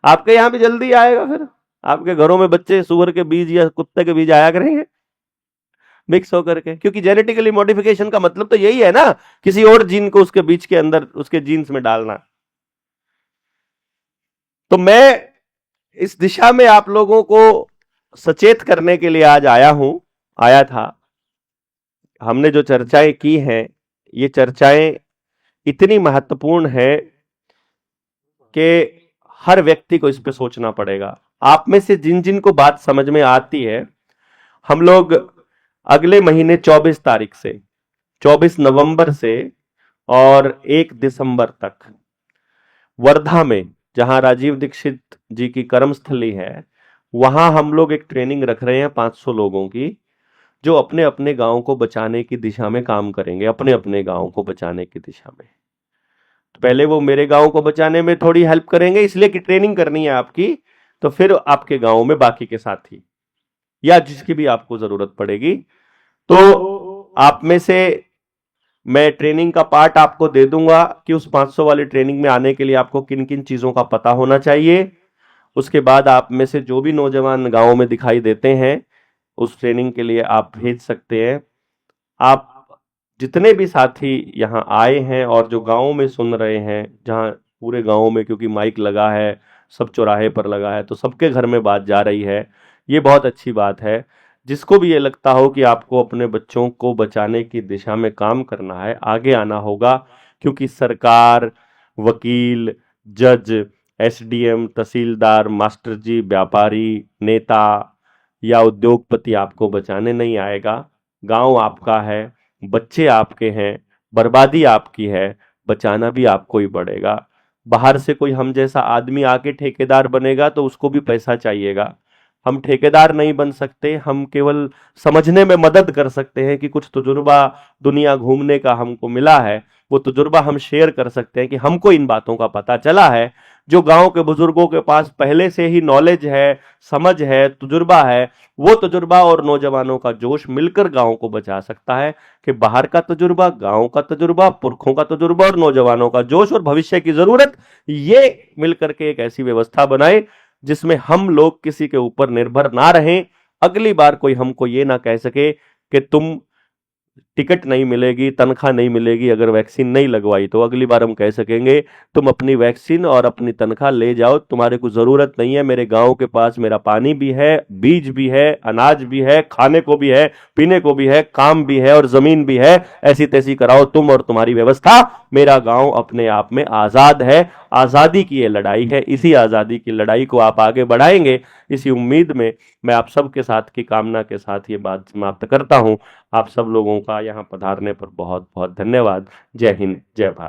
आपके यहां भी जल्दी आएगा, फिर आपके घरों में बच्चे सूअर के बीज या कुत्ते के बीज आया करेंगे मिक्स होकर के, क्योंकि जेनेटिकली मॉडिफिकेशन का मतलब तो यही है ना, किसी और जीन को उसके बीज के अंदर उसके जीन्स में डालना। तो मैं इस दिशा में आप लोगों को सचेत करने के लिए आज आया था। हमने जो चर्चाएं की हैं, ये चर्चाएं इतनी महत्वपूर्ण है कि हर व्यक्ति को इस पे सोचना पड़ेगा। आप में से जिन जिन को बात समझ में आती है, हम लोग अगले महीने 24 तारीख से, 24 नवंबर से और 1 दिसंबर तक वर्धा में, जहां राजीव दीक्षित जी की कर्मस्थली है, वहां हम लोग एक ट्रेनिंग रख रहे हैं 500 लोगों की, जो अपने अपने गांव को बचाने की दिशा में काम करेंगे, अपने अपने गांव को बचाने की दिशा में। तो पहले वो मेरे गांव को बचाने में थोड़ी हेल्प करेंगे, इसलिए कि ट्रेनिंग करनी है आपकी, तो फिर आपके गांव में बाकी के साथी या जिसकी भी आपको जरूरत पड़ेगी, तो आप में से मैं ट्रेनिंग का पार्ट आपको दे दूंगा कि उस 500 वाली ट्रेनिंग में आने के लिए आपको किन किन चीजों का पता होना चाहिए। उसके बाद आप में से जो भी नौजवान गांव में दिखाई देते हैं, उस ट्रेनिंग के लिए आप भेज सकते हैं। आप जितने भी साथी यहाँ आए हैं और जो गांव में सुन रहे हैं, जहां पूरे गांव में, क्योंकि माइक लगा है, सब चौराहे पर लगा है, तो सबके घर में बात जा रही है, ये बहुत अच्छी बात है। जिसको भी ये लगता हो कि आपको अपने बच्चों को बचाने की दिशा में काम करना है, आगे आना होगा, क्योंकि सरकार, वकील, जज, एसडीएम, तहसीलदार, मास्टर जी, व्यापारी, नेता या उद्योगपति आपको बचाने नहीं आएगा। गांव आपका है, बच्चे आपके हैं, बर्बादी आपकी है, बचाना भी आपको ही पड़ेगा। बाहर से कोई हम जैसा आदमी आके ठेकेदार बनेगा तो उसको भी पैसा चाहिएगा। हम ठेकेदार नहीं बन सकते, हम केवल समझने में मदद कर सकते हैं कि कुछ तजुर्बा दुनिया घूमने का हमको मिला है, वो तजुर्बा हम शेयर कर सकते हैं कि हमको इन बातों का पता चला है। जो गांव के बुजुर्गों के पास पहले से ही नॉलेज है, समझ है, तजुर्बा है, वो तजुर्बा और नौजवानों का जोश मिलकर गांव को बचा सकता है। कि बाहर का तजुर्बा, गांव का तजुर्बा, पुरखों का तजुर्बा और नौजवानों का जोश और भविष्य की जरूरत, ये मिलकर के एक ऐसी व्यवस्था बनाए जिसमें हम लोग किसी के ऊपर निर्भर ना रहें। अगली बार कोई हमको ये ना कह सके कि तुम टिकट नहीं मिलेगी, तनख्वाह नहीं मिलेगी अगर वैक्सीन नहीं लगवाई, तो अगली बार हम कह सकेंगे तुम अपनी वैक्सीन और अपनी तनख्वाह ले जाओ, तुम्हारे को जरूरत नहीं है, मेरे गांव के पास मेरा पानी भी है, बीज भी है, अनाज भी है, खाने को भी है, पीने को भी है, काम भी है और जमीन भी है, ऐसी तैसी कराओ तुम और तुम्हारी व्यवस्था। मेरा गांव अपने आप में आजाद है। आजादी की ये लड़ाई है, इसी आजादी की लड़ाई को आप आगे बढ़ाएंगे, इसी उम्मीद में मैं आप सबके साथ की कामना के साथ ये बात समाप्त करता हूं। आप सब लोगों का यहाँ पधारने पर बहुत बहुत धन्यवाद। जय हिंद, जय भारत।